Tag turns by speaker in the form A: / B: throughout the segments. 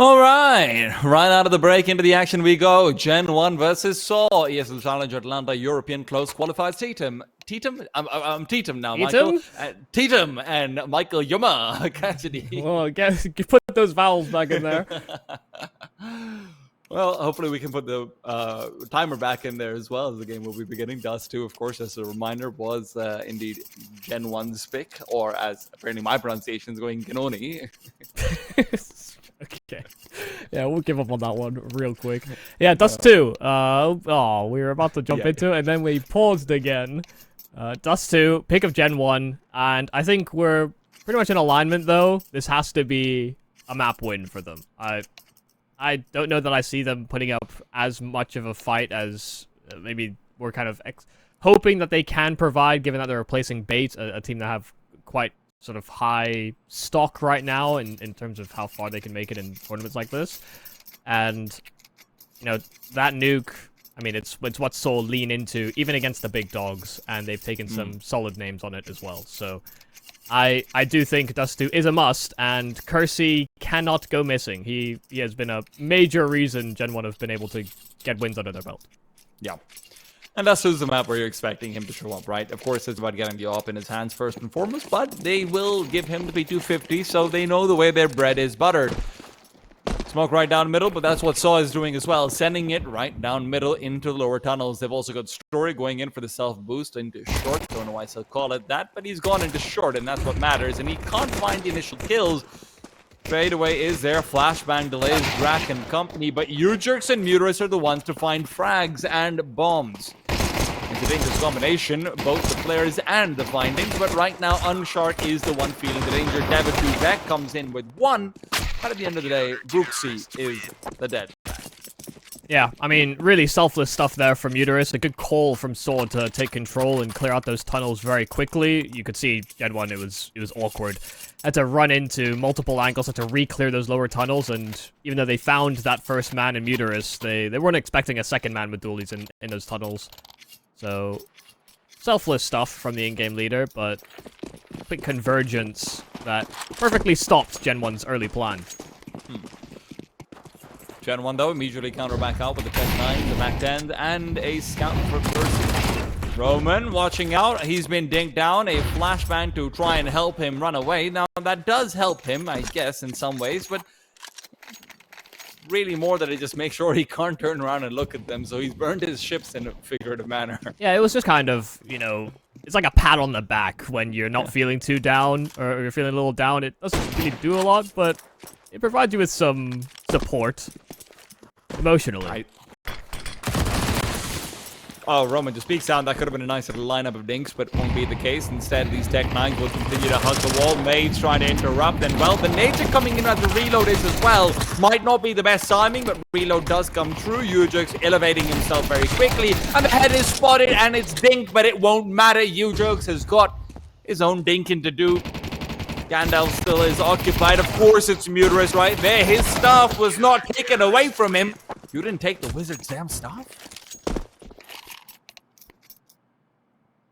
A: All right, right out of the break into the action we go. GenOne versus sAw, ESL Challenger Atlanta, European close qualifiers. I'm Tatum now, Michael. Tatum and Michael Yuma. Cassidy.
B: Well, put those vowels back in there.
A: Well, hopefully we can put the timer back in there as well as the game will be beginning. Dust2, of course, as a reminder, was indeed GenOne's pick, or as apparently my pronunciation is going, GenOne.
B: Okay. Yeah, we'll give up on that one real quick. Yeah, Dust2. We were about to jump into it, and then we paused again. Dust2, pick of GenOne, and I think we're pretty much in alignment, though. This has to be a map win for them. I don't know that I see them putting up as much of a fight as maybe we're kind of hoping that they can provide, given that they're replacing Bait, a team that have quite sort of high stock right now in terms of how far they can make it in tournaments like this. And, you know, that nuke, I mean, it's what sAw lean into, even against the big dogs, and they've taken some solid names on it as well. So I do think Dust2 is a must, and Kersey cannot go missing. He has been a major reason GenOne have been able to get wins under their belt.
A: Yeah. And that's the map where you're expecting him to show up, right? Of course, it's about getting the AWP in his hands first and foremost, but they will give him the P250, so they know the way their bread is buttered. Smoke right down middle, but that's what sAw is doing as well, sending it right down middle into the lower tunnels. They've also got Story going in for the self-boost into short. Don't know why he'll call it that, but he's gone into short, and that's what matters. And he can't find the initial kills. Fade away is there, flashbang delays Drac and company, but Ujerks and Muterus are the ones to find frags and bombs. It's a dangerous combination, both the players and the findings, but right now Unshark is the one feeling the danger. Devin comes in with one, but at the end of the day, Brooksy is the dead.
B: Yeah, I mean, really selfless stuff there from Uterus. A good call from sAw to take control and clear out those tunnels very quickly. You could see GenOne, it was awkward. Had to run into multiple angles, had to re-clear those lower tunnels, and even though they found that first man in Uterus, they weren't expecting a second man with dualies in those tunnels. So, selfless stuff from the in-game leader, but quick convergence that perfectly stopped GenOne's early plan.
A: GenOne, though, immediately counter back out with the Tech-9, the Mac-10, and a scout for Kersey. Roman watching out. He's been dinked down. A flashbang to try and help him run away. Now, that does help him, I guess, in some ways, but really more that it just makes sure he can't turn around and look at them, so he's burned his ships in a figurative manner.
B: Yeah, it was just kind of, you know, it's like a pat on the back when you're not feeling too down, or you're feeling a little down. It doesn't really do a lot, but it provides you with some support emotionally.
A: Oh, Roman just speaks out. That could have been a nice little lineup of dinks, but won't be the case. Instead, these Tech-9s will continue to hug the wall. Maids trying to interrupt, and well, the nature coming in as the reload is as well. Might not be the best timing, but reload does come true. Ujerks elevating himself very quickly, and the head is spotted, and it's dinked, but it won't matter. Ujerks has got his own dinking to do. Gandalf still is occupied. Of course, it's Muterus right there. His staff was not taken away from him. You didn't take the wizard's damn staff?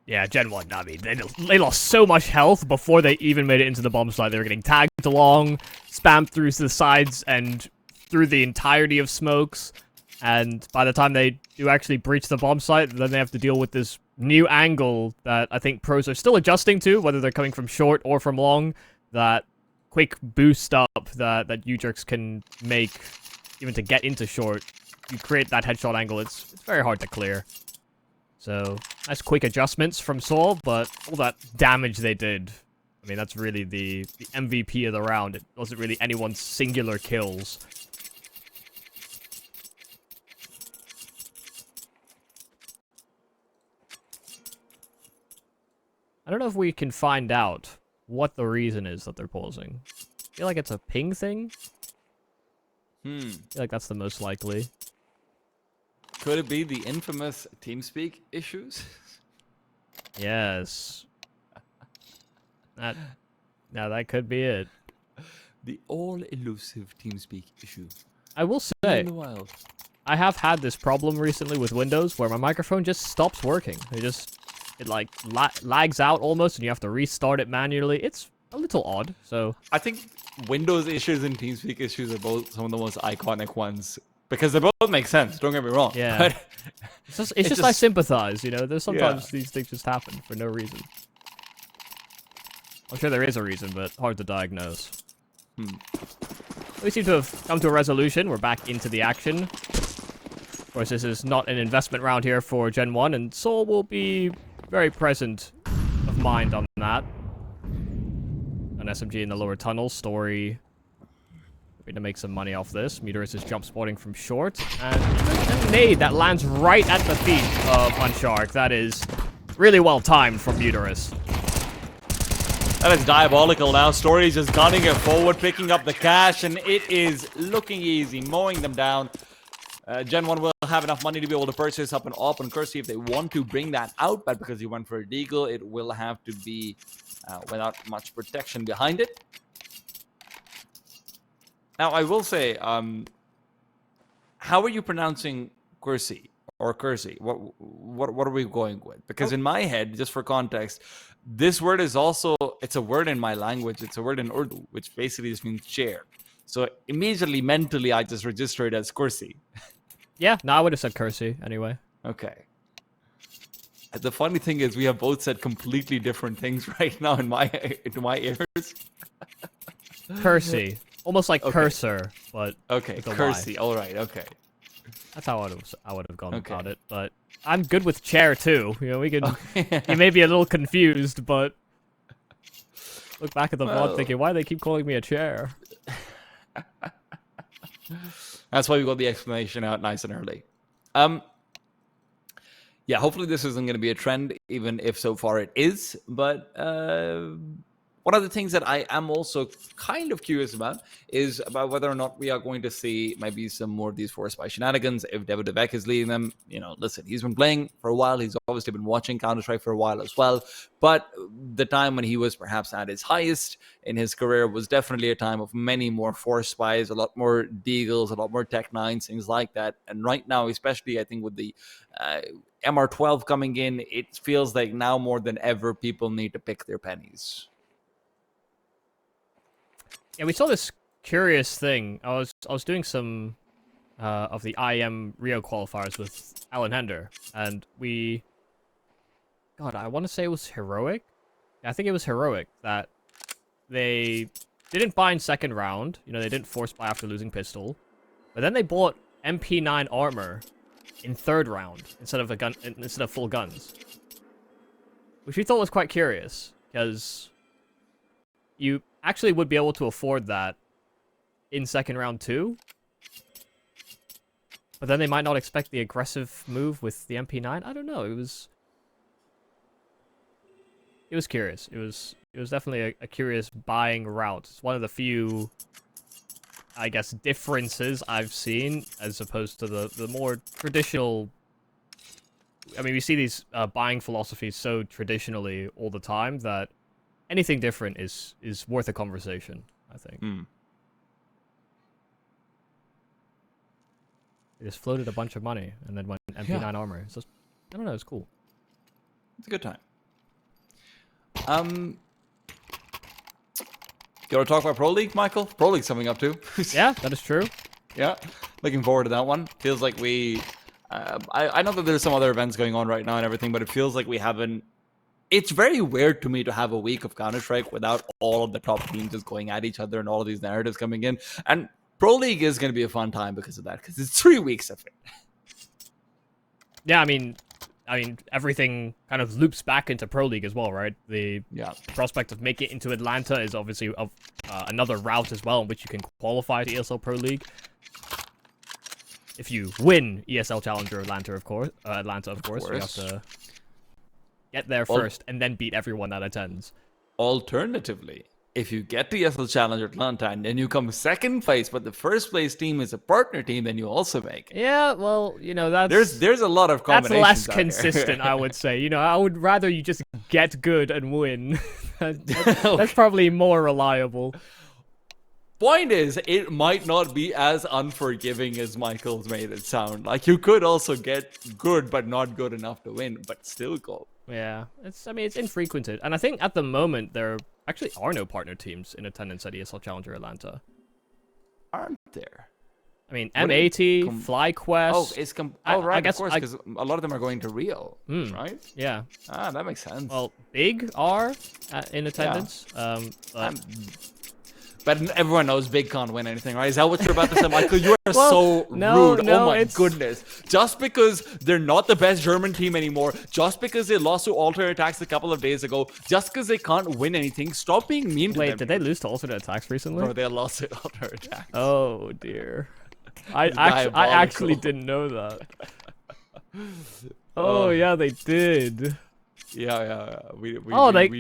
B: Yeah, GenOne, I mean, they lost so much health before they even made it into the bomb site. They were getting tagged along, spammed through to the sides, and through the entirety of smokes. And by the time they do actually breach the bomb site, then they have to deal with this new angle that I think pros are still adjusting to, whether they're coming from short or from long. That quick boost up that Ujerks can make, even to get into short. You create that headshot angle, it's very hard to clear. So, nice quick adjustments from sAw, but all that damage they did, I mean, that's really the MVP of the round. It wasn't really anyone's singular kills. I don't know if we can find out what the reason is that they're pausing. I feel like it's a ping thing. I feel like that's the most likely.
A: Could it be the infamous TeamSpeak issues?
B: Yes. That could be it.
A: The all-elusive TeamSpeak issue.
B: I will say,
A: In the wild.
B: I have had this problem recently with Windows where my microphone just stops working. It like lags out almost, and you have to restart it manually. It's a little odd. So
A: I think Windows issues and TeamSpeak issues are both some of the most iconic ones because they both make sense. Don't get me wrong.
B: yeah,
A: But
B: it's just I sympathize. You know, there's sometimes
A: Yeah.
B: these things just happen for no reason. I'm sure there is a reason, but hard to diagnose. We seem to have come to a resolution. We're back into the action. Of course, this is not an investment round here for GenOne, and sAw will be very present of mind on that. An SMG in the lower tunnel. Story hoping to make some money off this. Muterus is jump spotting from short. And a nade that lands right at the feet of Unshark. That is really well timed from Muterus.
A: that is diabolical now. Story is just gunning it forward, picking up the cash, and it is looking easy, mowing them down. GenOne will have enough money to be able to purchase up an AWP and Cursey if they want to bring that out, but because he went for a deagle, it will have to be without much protection behind it. Now, I will say, how are you pronouncing Cursey or Cursey? What are we going with? Because in my head, just for context, this word is also, it's a word in my language. It's a word in Urdu, which basically just means chair. So immediately, mentally, I just register it as Cursey.
B: Yeah, no, I would have said Cursey anyway.
A: Okay. The funny thing is, we have both said completely different things right now in my ears.
B: Cursey. Almost like cursor, but
A: Okay,
B: with a Y.
A: Cursey. All right. Okay.
B: That's how I would have gone
A: Okay.
B: about it. But I'm good with chair too. You know, we can. You may be a little confused, but look back at the VOD thinking, why do they keep calling me a chair?
A: That's why we got the explanation out nice and early. Yeah, hopefully this isn't going to be a trend, even if so far it is. But one of the things that I am also kind of curious about is about whether or not we are going to see maybe some more of these forced by shenanigans. If Devek is leading them, you know, listen, he's been playing for a while. He's obviously been watching Counter-Strike for a while as well. But the time when he was perhaps at his highest in his career was definitely a time of many more forced buys, a lot more deagles, a lot more Tech 9s, things like that. And right now, especially I think with the MR12 coming in, it feels like now more than ever people need to pick their pennies.
B: Yeah, we saw this curious thing. I was doing some of the IM Rio qualifiers with Alan Hender, and God, I want to say it was Heroic. I think it was Heroic that they didn't buy in second round. You know, they didn't force buy after losing pistol, but then they bought MP9 armor in third round instead of full guns, which we thought was quite curious because you actually would be able to afford that in second round too. But then they might not expect the aggressive move with the MP9. I don't know. It was curious. It was definitely a curious buying route. It's one of the few, I guess, differences I've seen as opposed to the more traditional. I mean, we see these buying philosophies so traditionally all the time that anything different is worth a conversation, I think. They just floated a bunch of money and then went MP9 armor. It's just, I don't know, it's cool.
A: It's a good time. You want to talk about Pro League, Michael? Pro League's coming up too.
B: Yeah, that is true.
A: Yeah, looking forward to that one. Feels like we... I know that there's some other events going on right now and everything, but it feels like we haven't... It's very weird to me to have a week of Counter-Strike without all of the top teams just going at each other and all of these narratives coming in. And Pro League is going to be a fun time because of that, because it's 3 weeks of it.
B: Yeah, I mean, everything kind of loops back into Pro League as well, right? The prospect of making it into Atlanta is obviously another route as well in which you can qualify to ESL Pro League. If you win ESL Challenger Atlanta, of course, you have to get there first and then beat everyone that attends.
A: Alternatively, if you get to ESL Challenger Atlanta and then you come second place, but the first place team is a partner team, then you also make it.
B: Yeah, well, you know, that's...
A: There's a lot of combinations.
B: That's less consistent, I would say. You know, I would rather you just get good and win. That's probably more reliable.
A: Point is, it might not be as unforgiving as Michael's made it sound. Like, you could also get good, but not good enough to win, but still go.
B: Yeah, it's infrequented. And I think at the moment, they're actually are no partner teams in attendance at ESL Challenger Atlanta.
A: Aren't there?
B: I mean,
A: What do you-
B: M80, FlyQuest.
A: Oh, it's right,
B: I guess
A: of course, because a lot of them are going to Rio, right?
B: Yeah.
A: Ah, that makes sense.
B: Well, Big are in attendance.
A: But everyone knows Big can't win anything, right? Is that what you're about to say, Michael? You are
B: Well,
A: so
B: no,
A: rude.
B: no,
A: Oh my
B: it's-
A: goodness. Just because they're not the best German team anymore, just because they lost to Alternate Attacks a couple of days ago, just because they can't win anything, stop being mean to them.
B: Wait, did they lose to Alternate Attacks recently?
A: Bro, they lost to Alternate Attacks.
B: Oh dear. I
A: diabolical.
B: actually didn't know that. Oh yeah, they did.
A: Yeah. We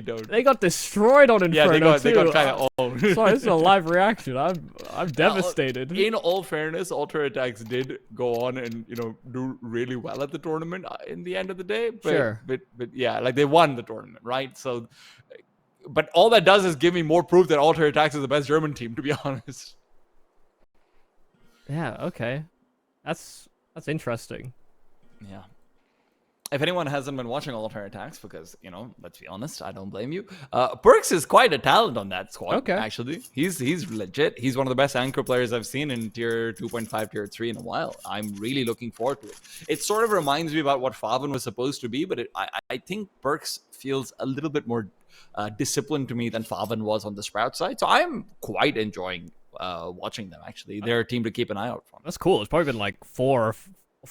A: don't.
B: They got destroyed on Inferno
A: they got
B: too.
A: kind of owned.
B: Sorry, this is a live reaction. I'm devastated.
A: In all fairness, Alternate Attacks did go on and do really well at the tournament in the end of the day. But,
B: Sure.
A: But yeah, like they won the tournament, right? So, but all that does is give me more proof that Alternate Attacks is the best German team, to be honest.
B: Yeah. Okay. That's interesting.
A: Yeah. If anyone hasn't been watching Alternate Attacks, because, let's be honest, I don't blame you. Perks is quite a talent on that squad,
B: Okay.
A: actually. He's legit. He's one of the best anchor players I've seen in Tier 2.5, Tier 3 in a while. I'm really looking forward to it. It sort of reminds me about what Faven was supposed to be, but I think Perks feels a little bit more disciplined to me than Faven was on the Sprout side. So I'm quite enjoying watching them, actually. They're a team to keep an eye out for.
B: That's cool. It's probably been like four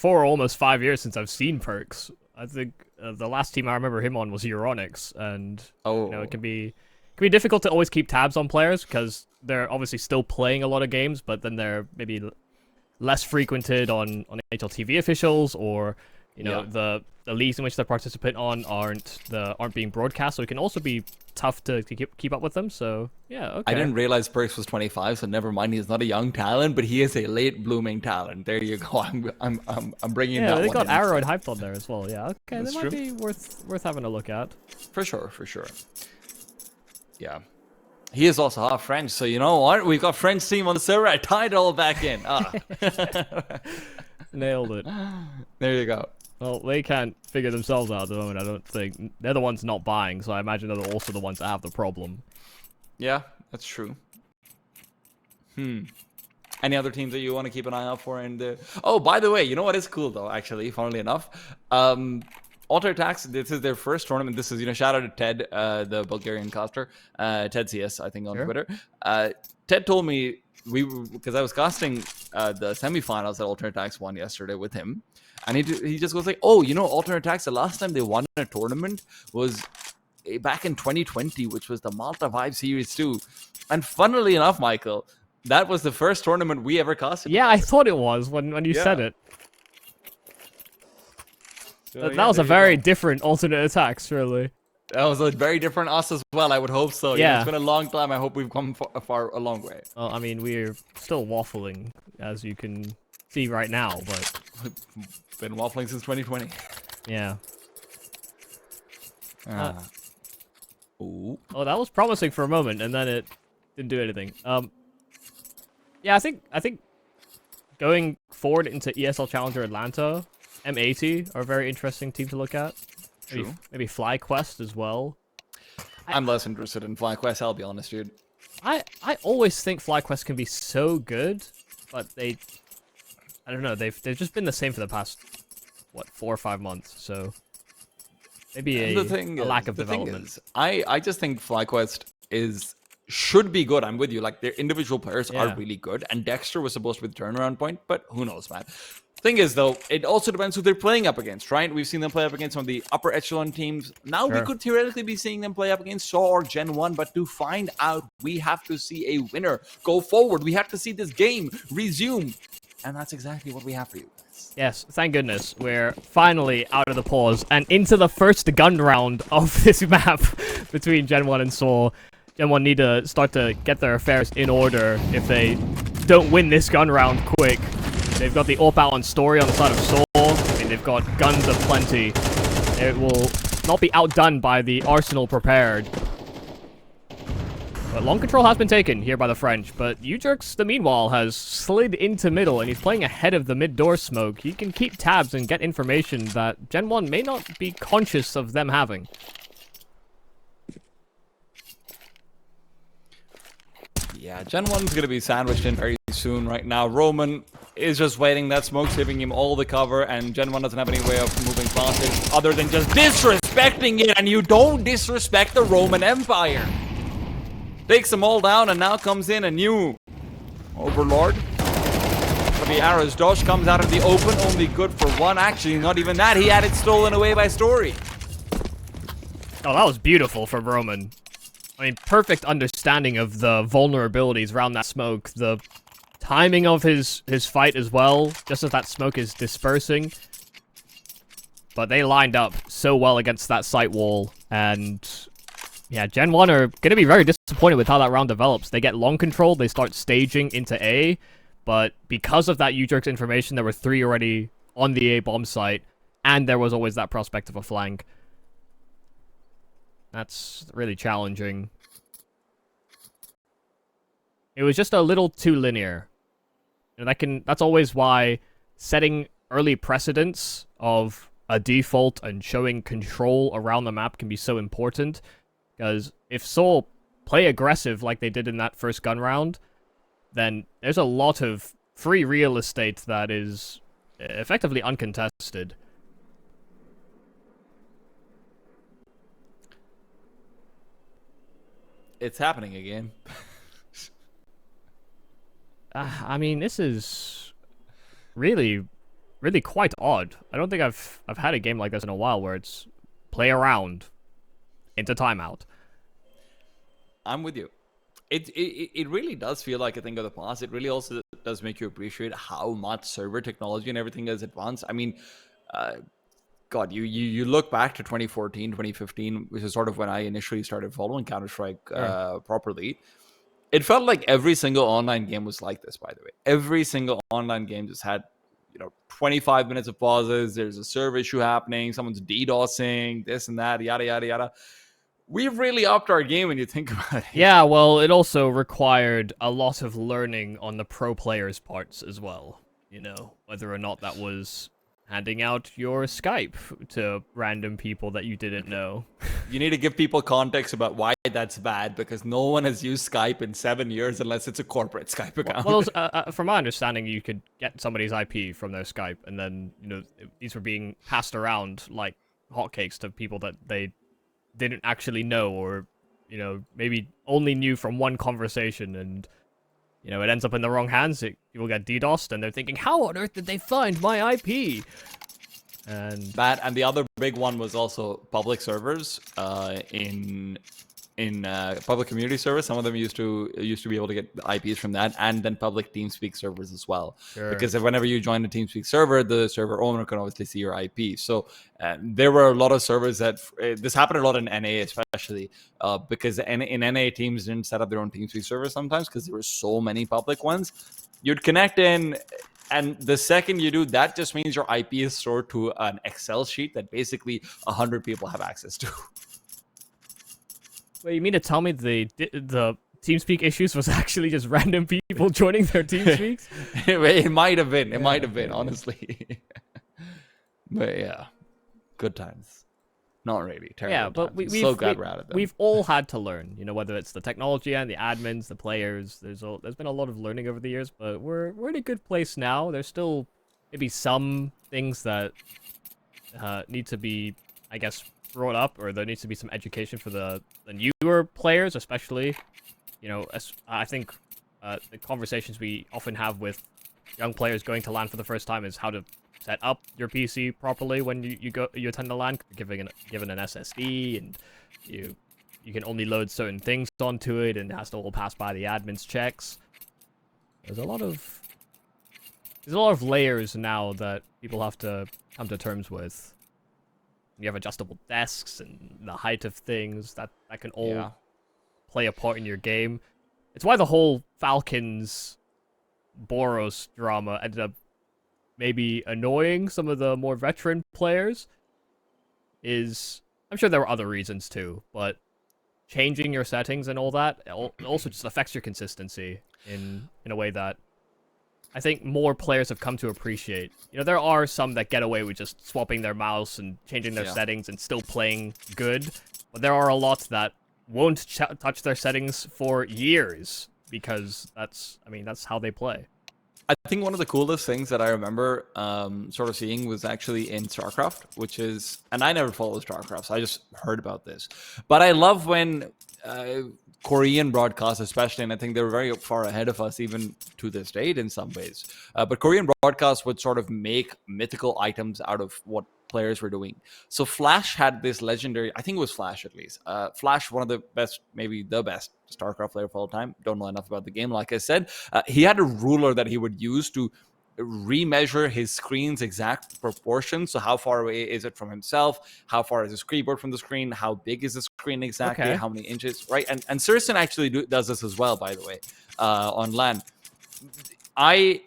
B: or almost 5 years since I've seen Perks. I think the last team I remember him on was Euronics, and it can be difficult to always keep tabs on players because they're obviously still playing a lot of games, but then they're maybe less frequented on HLTV officials, or the leagues in which they're participant on aren't being broadcast, so it can also be tough to keep up with them. So yeah, okay.
A: I didn't realize Perks was 25, so never mind. He's not a young talent, but he is a late blooming talent. There you go. I'm bringing that one.
B: Yeah, they got
A: in.
B: Arrow and Hyped on there as well. Yeah, okay,
A: That's
B: that might
A: true.
B: be worth having a look at.
A: For sure. Yeah. He is also half French, so you know what? We've got French team on the server. I tied it all back in.
B: Nailed it.
A: There you go.
B: Well, they can't figure themselves out at the moment, I don't think. They're the ones not buying, so I imagine they're also the ones that have the problem.
A: Yeah, that's true. Any other teams that you want to keep an eye out for in the... Oh, by the way, you know what is cool, though, actually, funnily enough? Alternate Attacks, this is their first tournament. This is, shout out to Ted, the Bulgarian caster. Ted CS, I think, on Twitter. Ted told me, because I was casting the semifinals that Alternate Attacks won yesterday with him. And he just goes like, oh, Alternate Attacks, the last time they won a tournament was back in 2020, which was the Malta Vibe Series 2. And funnily enough, Michael, that was the first tournament we ever casted.
B: Yeah, I thought it was when you said it.
A: So,
B: that was a very different Alternate Attacks, really.
A: That was a very different us as well, I would hope so.
B: Yeah.
A: It's been a long time. I hope we've come a long way.
B: Well, I mean, we're still waffling, as you can see right now, but...
A: Been waffling since 2020.
B: Yeah.
A: Ooh.
B: Oh, that was promising for a moment, and then it didn't do anything. Yeah, I think going forward into ESL Challenger Atlanta, M80 are a very interesting team to look at.
A: True.
B: Maybe FlyQuest as well.
A: I'm less interested in FlyQuest, I'll be honest, dude.
B: I always think FlyQuest can be so good, but I don't know, they've just been the same for the past, 4 or 5 months, so maybe a lack of development.
A: I just think FlyQuest should be good. I'm with you. Like, their individual players are really good, and Dexter was supposed to be the turnaround point, but who knows, man. Thing is, though, it also depends who they're playing up against, right? We've seen them play up against some of the upper echelon teams. Now we could theoretically be seeing them play up against sAw or GenOne, but to find out, we have to see a winner go forward. We have to see this game resume, and that's exactly what we have for you guys.
B: Yes, thank goodness. We're finally out of the pause and into the first gun round of this map between GenOne and sAw. GenOne need to start to get their affairs in order if they don't win this gun round quick. They've got the AWP out on Story on the side of sAw. I mean, they've got guns aplenty. It will not be outdone by the arsenal prepared. But long control has been taken here by the French, but Ujerks, the meanwhile, has slid into middle, and he's playing ahead of the mid-door smoke. He can keep tabs and get information that GenOne may not be conscious of them having.
A: Yeah, GenOne's going to be sandwiched in very soon right now. Roman is just waiting. That smoke's giving him all the cover, and GenOne doesn't have any way of moving past it other than just disrespecting it, and you don't disrespect the Roman Empire. Takes them all down, and now comes in a new Overlord. For the arrows, Dosh comes out of the open, only good for one. Actually, not even that. He had it stolen away by Story.
B: Oh, that was beautiful from Roman. I mean, perfect understanding of the vulnerabilities around that smoke. The timing of his fight as well, just as that smoke is dispersing. But they lined up so well against that site wall. And yeah, GenOne are going to be very disappointed with how that round develops. They get long control, they start staging into A. But because of that U-Jerks information, there were 3 already on the A bomb site. And there was always that prospect of a flank. That's really challenging. It was just a little too linear. And that's always why setting early precedents of a default and showing control around the map can be so important. Because if sAw play aggressive like they did in that first gun round, then there's a lot of free real estate that is effectively uncontested.
A: It's happening again.
B: I mean, this is really, really quite odd. I don't think I've had a game like this in a while where it's play around into timeout.
A: I'm with you. It really does feel like a thing of the past. It really also does make you appreciate how much server technology and everything has advanced. I mean, God, you look back to 2014, 2015, which is sort of when I initially started following Counter-Strike properly. It felt like every single online game was like this, by the way. Every single online game just had, 25 minutes of pauses. There's a server issue happening. Someone's DDoSing, this and that, yada, yada, yada. We've really upped our game when you think about it.
B: Yeah, well, it also required a lot of learning on the pro players' parts as well. Whether or not that was handing out your Skype to random people that you didn't know.
A: You need to give people context about why that's bad, because no one has used Skype in 7 years unless it's a corporate Skype account.
B: Well, from my understanding, you could get somebody's IP from their Skype, and then, these were being passed around like hotcakes to people that they didn't actually know, or, maybe only knew from one conversation, and it ends up in the wrong hands. People get DDoSed, and they're thinking, how on earth did they find my IP? And
A: that, and the other big one was also public servers in public community servers. Some of them used to be able to get IPs from that, and then public TeamSpeak servers as well.
B: Sure.
A: Because whenever you join a TeamSpeak server, the server owner can obviously see your IP. So there were a lot of servers that this happened a lot in NA, especially because in NA teams didn't set up their own TeamSpeak servers sometimes because there were so many public ones. You'd connect in, and the second you do, that just means your IP is stored to an Excel sheet that basically 100 people have access to.
B: Wait, you mean to tell me the TeamSpeak issues was actually just random people joining their TeamSpeaks?
A: It might have been. It might have been, honestly. But yeah, good times. Not really. Terrible.
B: Yeah, but
A: we're so glad we're out of them.
B: We've all had to learn. Whether it's the technology and the admins, the players. There's been a lot of learning over the years, but we're in a good place now. There's still maybe some things that need to be, I guess, brought up, or there needs to be some education for the newer players, especially. I think the conversations we often have with young players going to LAN for the first time is how to set up your PC properly when you attend the LAN, given an SSD, and you can only load certain things onto it, and it has to all pass by the admin's checks. There's a lot of layers now that people have to come to terms with. You have adjustable desks and the height of things that can all play a part in your game. It's why the whole Falcons Boros drama ended up maybe annoying some of the more veteran players. I'm sure there were other reasons too, but changing your settings and all that also just affects your consistency in a way that I think more players have come to appreciate. There are some that get away with just swapping their mouse and changing their settings and still playing good, but there are a lot that won't touch their settings for years because that's how they play.
A: I think one of the coolest things that I remember sort of seeing was actually in StarCraft, which is, and I never followed StarCraft, so I just heard about this. But I love when Korean broadcasts, especially, and I think they were very far ahead of us even to this date in some ways. But Korean broadcasts would sort of make mythical items out of what players were doing. So Flash had this legendary, I think it was Flash at least. Flash, one of the best, maybe the best StarCraft player of all time. Don't know enough about the game, like I said. He had a ruler that he would use to remeasure his screen's exact proportions. So how far away is it from himself? How far is his keyboard from the screen? How big is the screen exactly?
B: Okay.
A: How many inches, right? And Surson actually does this as well, by the way, on LAN. I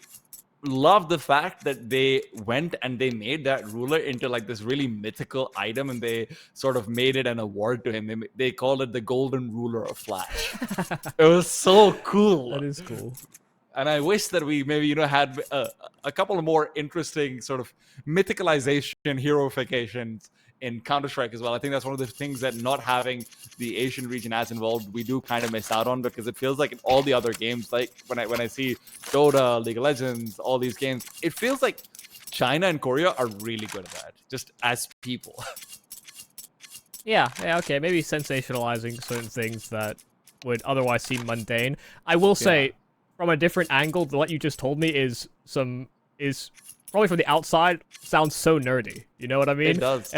A: love the fact that they went and they made that ruler into like this really mythical item, and they sort of made it an award to him. They called it the Golden Ruler of Flash. It was so cool.
B: That is cool.
A: And I wish that we maybe, had a couple of more interesting sort of mythicalization, heroifications in Counter-Strike as well. I think that's one of the things that not having the Asian region as involved, we do kind of miss out on, because it feels like in all the other games, like when I see Dota, League of Legends, all these games, it feels like China and Korea are really good at that, just as people.
B: Yeah, okay, maybe sensationalizing certain things that would otherwise seem mundane. I will say, from a different angle, what you just told me is probably from the outside sounds so nerdy. You know what I mean?
A: It does.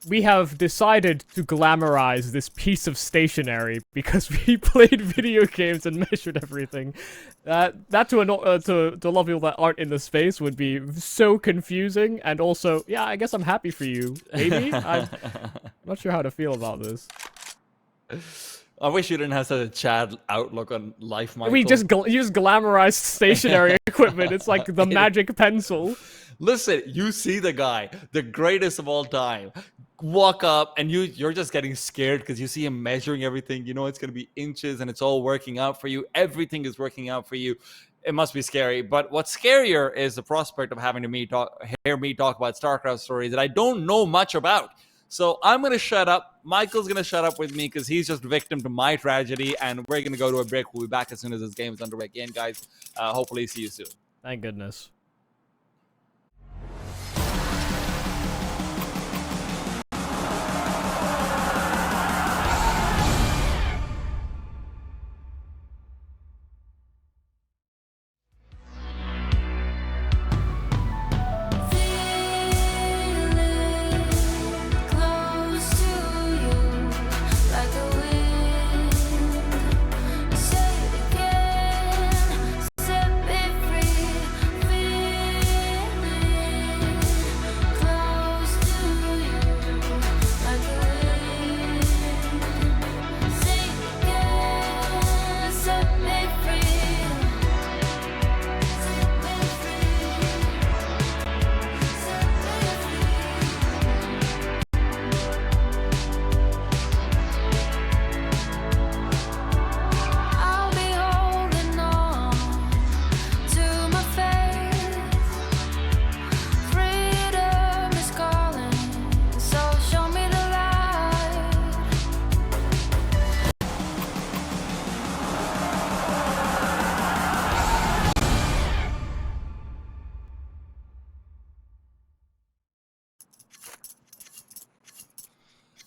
B: We have decided to glamorize this piece of stationery because we played video games and measured everything. That to a lot of people that aren't in the space would be so confusing, and also, yeah, I guess I'm happy for you. Maybe I'm not sure how to feel about this.
A: I wish you didn't have such a Chad outlook on life, Michael.
B: You just glamorized stationery equipment. It's like the magic pencil.
A: Listen, you see the guy, the greatest of all time, walk up, and you're just getting scared because you see him measuring everything. You know it's going to be inches, and it's all working out for you. Everything is working out for you. It must be scary. But what's scarier is the prospect of having to hear me talk about StarCraft stories that I don't know much about. So I'm going to shut up. Michael's going to shut up with me because he's just victim to my tragedy, and we're going to go to a break. We'll be back as soon as this game is underway again, guys. Hopefully see you soon.
B: Thank goodness.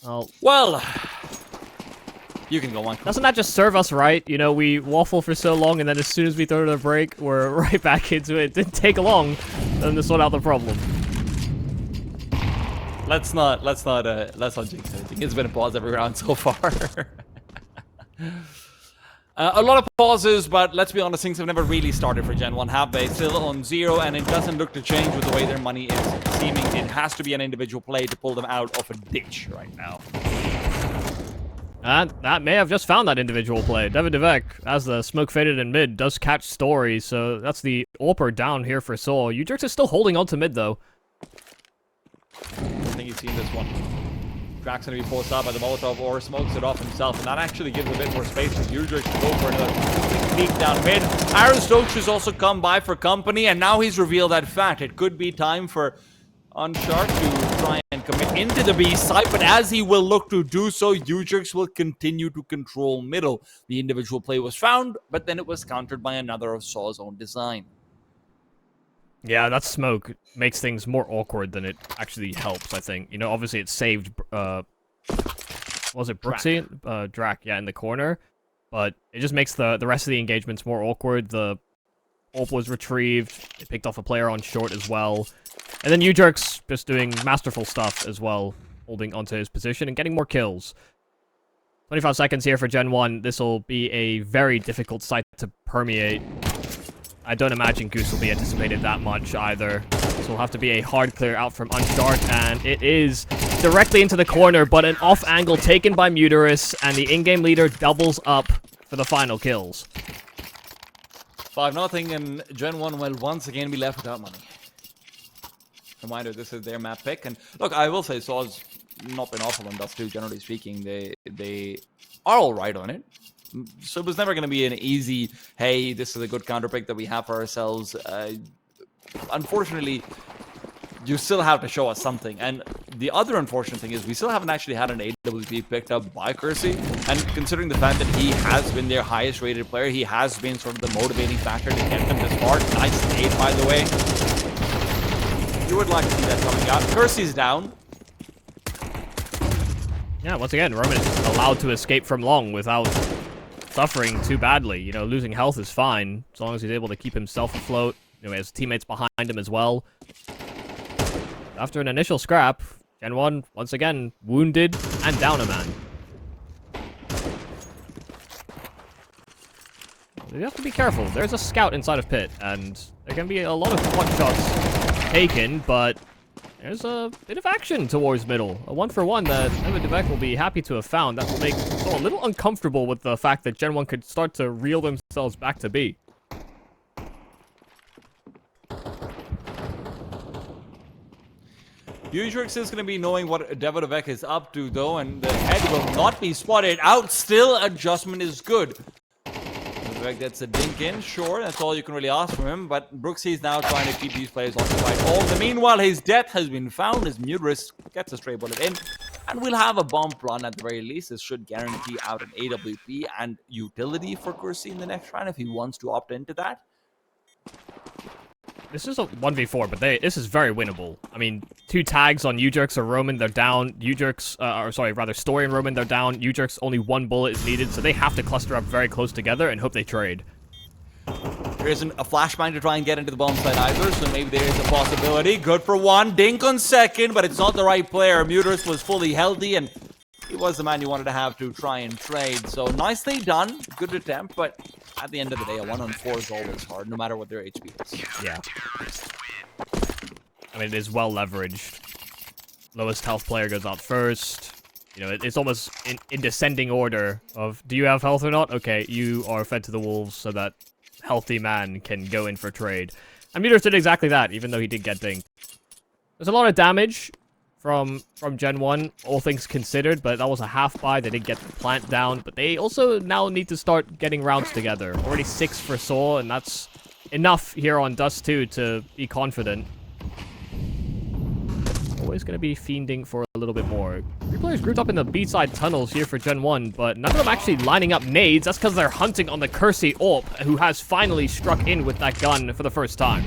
B: Oh.
A: Well, you can go on.
B: Doesn't that just serve us right? You know, we waffle for so long, and then as soon as we throw to the break, we're right back into it. It didn't take long for them to sort out the problem.
A: Let's not jinx anything. It's been a pause every round so far. A lot of pauses, but let's be honest, things have never really started for GenOne, have they? Still on 0, and it doesn't look to change with the way their money is seeming. It has to be an individual play to pull them out of a ditch right now.
B: And that may have just found that individual play. Devin Devek, as the smoke faded in mid, does catch Story, so that's the AWPer down here for sAw. Udrix is still holding on to mid, though.
A: I think he's seen this one. Drax going to be forced out by the Molotov, or smokes it off himself, and that actually gives a bit more space for Udrix to go for another peek down mid. Aaron Stokes has also come by for company, and now he's revealed that fact. It could be time for Unshark to try and commit into the B side, but as he will look to do so, Ujix will continue to control middle. The individual play was found, but then it was countered by another of sAw's own design.
B: Yeah, that smoke makes things more awkward than it actually helps, I think. You know, obviously it saved, was it Brooksy? Drac, yeah, in the corner. But it just makes the rest of the engagements more awkward. The AWP was retrieved. They picked off a player on short as well. And then Ujix just doing masterful stuff as well, holding onto his position and getting more kills. 25 seconds here for GenOne. This will be a very difficult site to permeate. I don't imagine Goose will be anticipated that much either. This will have to be a hard clear out from Unshark, and it is directly into the corner, but an off angle taken by Muterus, and the in-game leader doubles up for the final kills.
A: 5-0, and GenOne will once again be left without money. Reminder, this is their map pick, and look, I will say sAw's not been awful on Dust2, generally speaking. They are alright on it. So it was never going to be an easy, hey, this is a good counter pick that we have for ourselves. Unfortunately, you still have to show us something. And the other unfortunate thing is we still haven't actually had an AWP picked up by Kersey. And considering the fact that he has been their highest rated player, he has been sort of the motivating factor to get them this far. Nice nade, by the way. You would like to see that coming out. Kersey's down.
B: Yeah, once again, Roman is allowed to escape from long without suffering too badly. You know, losing health is fine, as long as he's able to keep himself afloat. You know, he has teammates behind him as well. After an initial scrap, GenOne, once again, wounded and down a man. You have to be careful. There's a scout inside of pit, and there can be a lot of one shots taken, but there's a bit of action towards middle. A 1-for-1 that Devek will be happy to have found. That will make sAw a little uncomfortable with the fact that GenOne could start to reel themselves back to B.
A: Ujix is going to be knowing what Devek is up to, though, and the head will not be spotted out. Still, adjustment is good. Devek gets a dink in, sure, that's all you can really ask from him, but Brooksy is now trying to keep these players occupied. All the meanwhile, his death has been found as Muterus gets a stray bullet in, and we'll have a bomb run at the very least. This should guarantee out an AWP and utility for Kersey in the next round if he wants to opt into that.
B: This is a 1v4, but this is very winnable. I mean, 2 tags on Ujix or Roman, they're down. Story and Roman, they're down. Ujix, only 1 bullet is needed, so they have to cluster up very close together and hope they trade.
A: There isn't a flashbang to try and get into the bomb site either, so maybe there is a possibility. Good for 1, dink on second, but it's not the right player. Muterus was fully healthy, and he was the man you wanted to have to try and trade. So nicely done, good attempt, but at the end of the day, a 1-on-4 is always hard, no matter what their HP is.
B: Yeah. I mean, it is well leveraged. Lowest health player goes out first. You know, it's almost in descending order of, do you have health or not? Okay, you are fed to the wolves so that healthy man can go in for trade. And Muterus did exactly that, even though he did get dinged. There's a lot of damage from GenOne, all things considered, but that was a half buy. They did get the plant down, but they also now need to start getting rounds together. Already 6 for sAw, and that's enough here on Dust2 to be confident. Always going to be fiending for a little bit more. 3 players grouped up in the B-side tunnels here for GenOne, but none of them actually lining up nades. That's because they're hunting on the Kersey AWP, who has finally struck in with that gun for the first time.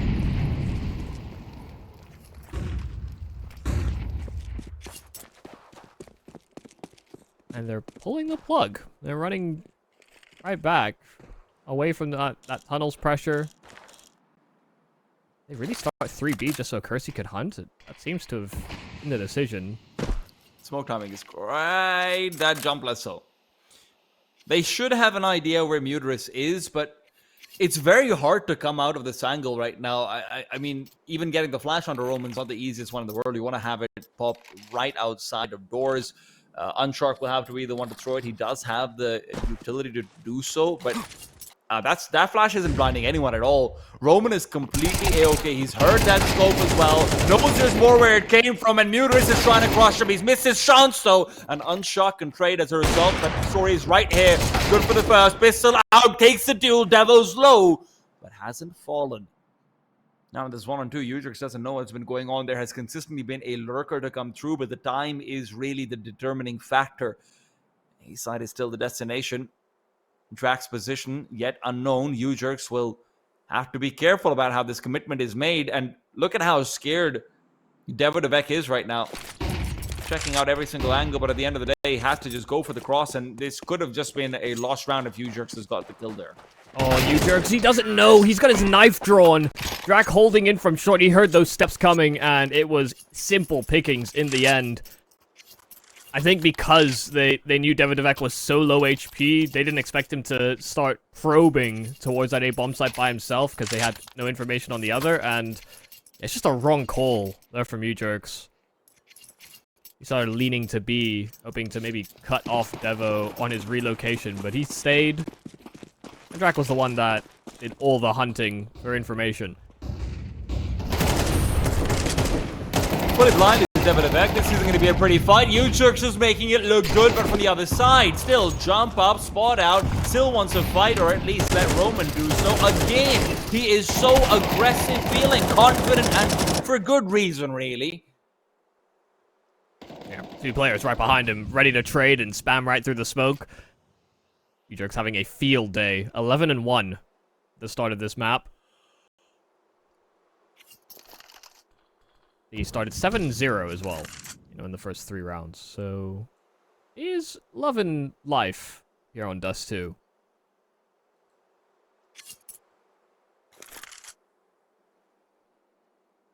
B: And they're pulling the plug. They're running right back, away from that tunnel's pressure. They really start 3B just so Kersey could hunt it. That seems to have been the decision.
A: Smoke timing is right. That jump less so. They should have an idea where Muterus is, but it's very hard to come out of this angle right now. I mean, even getting the flash onto Roman's not the easiest one in the world. You want to have it pop right outside of doors. Unshark will have to be the one to throw it. He does have the utility to do so, but that flash isn't blinding anyone at all. Roman is completely A-okay. He's heard that scope as well. Knows there's more where it came from, and Muterus is trying to crush him. He's missed his chance, though. And Unshark can trade as a result, but the story is right here. Good for the first. Pistol out, takes the duel. Devil's low, but hasn't fallen. Now there's 1-on-2. Udrix doesn't know what's been going on. There has consistently been a lurker to come through, but the time is really the determining factor. East side is still the destination. Drax's position yet unknown. Udrix will have to be careful about how this commitment is made. And look at how scared Devek is right now. Checking out every single angle, but at the end of the day, he has to just go for the cross. And this could have just been a lost round if Udrix has got the kill there.
B: Oh, Udrix, he doesn't know. He's got his knife drawn. Drac holding in from short. He heard those steps coming, and it was simple pickings in the end. I think because they knew Devek was so low HP, they didn't expect him to start probing towards that A bomb site by himself because they had no information on the other, and it's just a wrong call there from Udrix. He started leaning to B, hoping to maybe cut off Devo on his relocation, but he stayed. And Drac was the one that did all the hunting for information.
A: Fully blind is Devek. This isn't going to be a pretty fight. Udrix is making it look good, but from the other side, still jump up, spot out, still wants to fight, or at least let Roman do so. Again, he is so aggressive, feeling confident, and for good reason, really.
B: Yeah, 2 players right behind him, ready to trade and spam right through the smoke. Udrix having a field day. 11-1 the start of this map. He started 7-0 as well, in the first 3 rounds. So, he's loving life here on Dust2.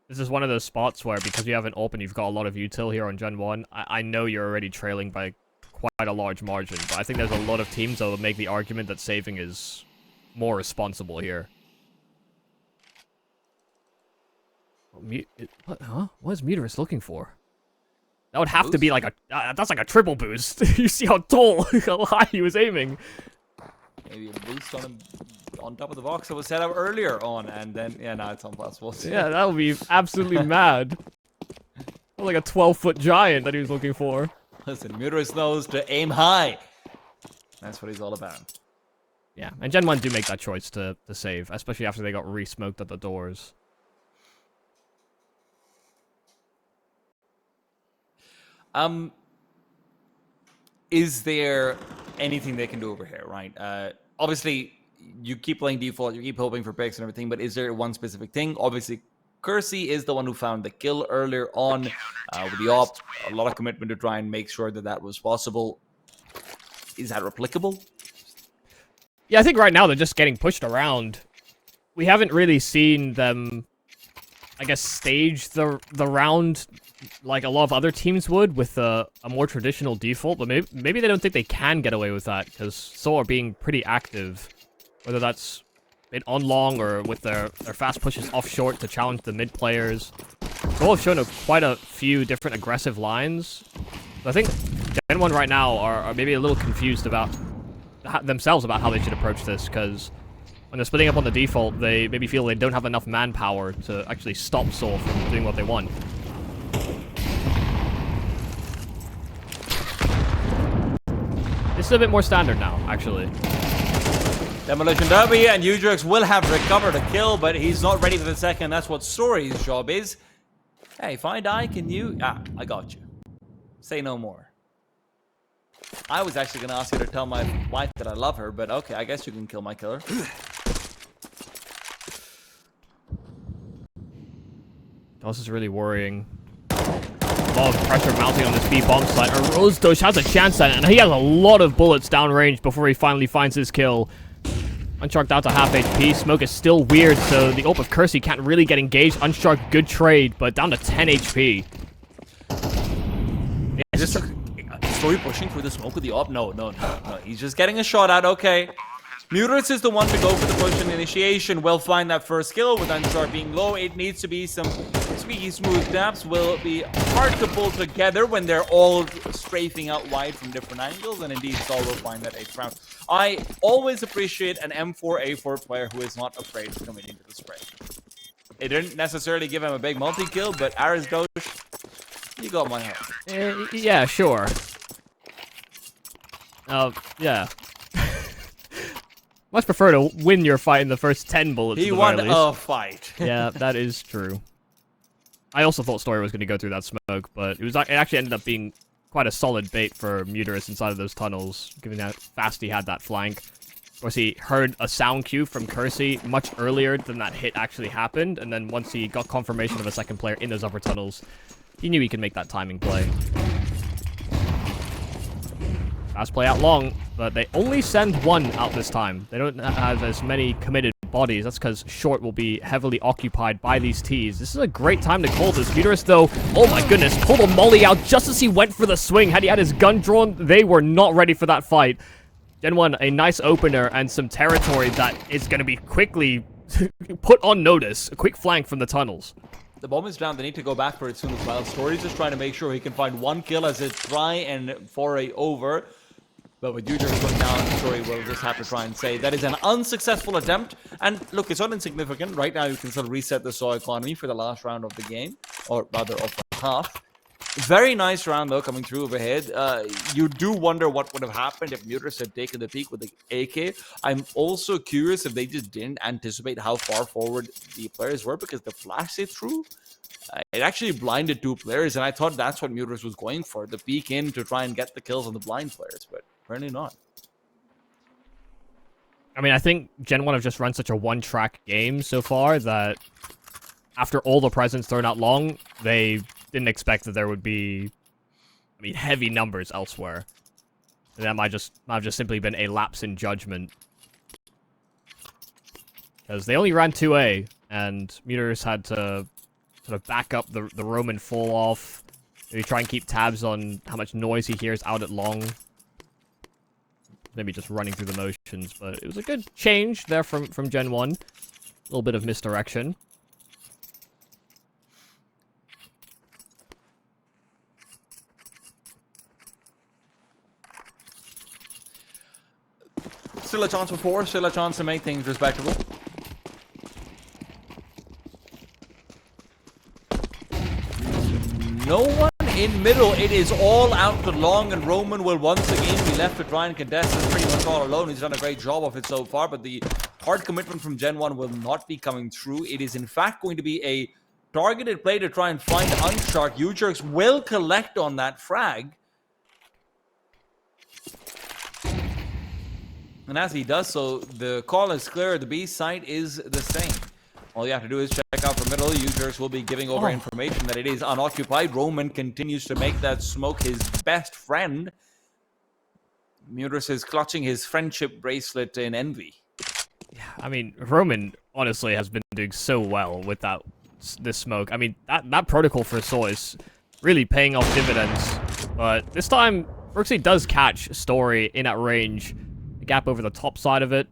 B: This is one of those spots where, because you have an AWP and you've got a lot of util here on GenOne, I know you're already trailing by quite a large margin, but I think there's a lot of teams that will make the argument that saving is more responsible here. What, huh? What is Muterus looking for? That would have to be like a... that's like a triple boost. You see how tall, how high he was aiming.
A: Maybe a boost on him on top of the box that was set up earlier on, and then... Yeah, now it's impossible.
B: Yeah, that would be absolutely mad. Like a 12-foot giant that he was looking for.
A: Listen, Muterus knows to aim high. That's what he's all about.
B: Yeah, and GenOne do make that choice to save, especially after they got re-smoked at the doors.
A: Is there anything they can do over here, right? Obviously, you keep playing default, you keep hoping for picks and everything, but is there one specific thing? Obviously, Kersey is the one who found the kill earlier on with the op. A lot of commitment to try and make sure that that was possible. Is that replicable?
B: Yeah, I think right now they're just getting pushed around. We haven't really seen them, I guess, stage the round like a lot of other teams would with a more traditional default, but maybe they don't think they can get away with that because sAw are being pretty active, whether that's on long or with their fast pushes off short to challenge the mid players. sAw have shown quite a few different aggressive lines. So I think GenOne right now are maybe a little confused about themselves about how they should approach this, because when they're splitting up on the default, they maybe feel they don't have enough manpower to actually stop sAw from doing what they want. This is a bit more standard now, actually.
A: Demolition Derby, and Udrix will have recovered a kill, but he's not ready for the second. That's what Story's job is. Hey, if I die, can you... Ah, I got you. Say no more. I was actually going to ask you to tell my wife that I love her, but okay, I guess you can kill my killer.
B: This is really worrying. A lot of pressure mounting on this B bomb site. Rosedosh has a chance at it, and he has a lot of bullets downrange before he finally finds his kill. Unshark down to half HP. Smoke is still weird, so the ult of Kersey can't really get engaged. Unshark, good trade, but down to 10 HP.
A: Yeah, just Story pushing through the smoke with the op. No. He's just getting a shot at. Okay. Muterus is the one to go for the push and initiation. Will find that first kill with Unshark being low. It needs to be some squeaky smooth taps. Will be hard to pull together when they're all strafing out wide from different angles. And indeed, sAw will find that 8th round. I always appreciate an M4A4 player who is not afraid of committing to the spray. It didn't necessarily give him a big multi-kill, but Arizdosh, you got my heart.
B: Yeah, sure. Yeah. much prefer to win your fight in the first 10 bullets.
A: He
B: at the
A: won
B: very least.
A: a fight.
B: Yeah, that is true. I also thought Story was going to go through that smoke, but it actually ended up being quite a solid bait for Muterus inside of those tunnels, given how fast he had that flank. Of course, he heard a sound cue from Kersey much earlier than that hit actually happened, and then once he got confirmation of a second player in those upper tunnels, he knew he could make that timing play. Fast play out long, but they only send one out this time. They don't have as many committed bodies. That's because short will be heavily occupied by these Ts. This is a great time to call this. Muterus, though, oh my goodness, pulled a molly out just as he went for the swing. Had he had his gun drawn, they were not ready for that fight. GenOne, a nice opener and some territory that is going to be quickly put on notice. A quick flank from the tunnels.
A: The bomb is down. They need to go back for it soon as well. Story's just trying to make sure he can find one kill as a try and foray over. But with Ujers going down, Story will just have to try and say that is an unsuccessful attempt. And look, it's not insignificant. Right now, you can still reset the sAw economy for the last round of the game, or rather of the half. Very nice round, though, coming through overhead. You do wonder what would have happened if Muterus had taken the peak with the AK. I'm also curious if they just didn't anticipate how far forward the players were, because the flash they threw, it actually blinded two players, and I thought that's what Muterus was going for, the peek in to try and get the kills on the blind players, but apparently not.
B: I mean, I think GenOne have just run such a one-track game so far that after all the presents thrown out long, they didn't expect that there would be, I mean, heavy numbers elsewhere. And that might have just simply been a lapse in judgment. Because they only ran 2A, and Muterus had to sort of back up the Roman fall off. Maybe try and keep tabs on how much noise he hears out at long. Maybe just running through the motions, but it was a good change there from GenOne. A little bit of misdirection.
A: Still a chance for 4, still a chance to make things respectable. No one in middle. It is all out to long, and Roman will once again be left to try and contest this pretty much all alone. He's done a great job of it so far, but the hard commitment from GenOne will not be coming through. It is in fact going to be a targeted play to try and find Unshark. Ujerks will collect on that frag. And as he does so, the call is clear. The B site is the same. All you have to do is check out for middle. Ujerks will be giving over information that it is unoccupied. Roman continues to make that smoke his best friend. Muterus is clutching his friendship bracelet in envy.
B: Yeah, I mean, Roman honestly has been doing so well with this smoke. I mean, that protocol for sAw is really paying off dividends. But this time, Brooksy does catch Story in at range. The gap over the top side of it.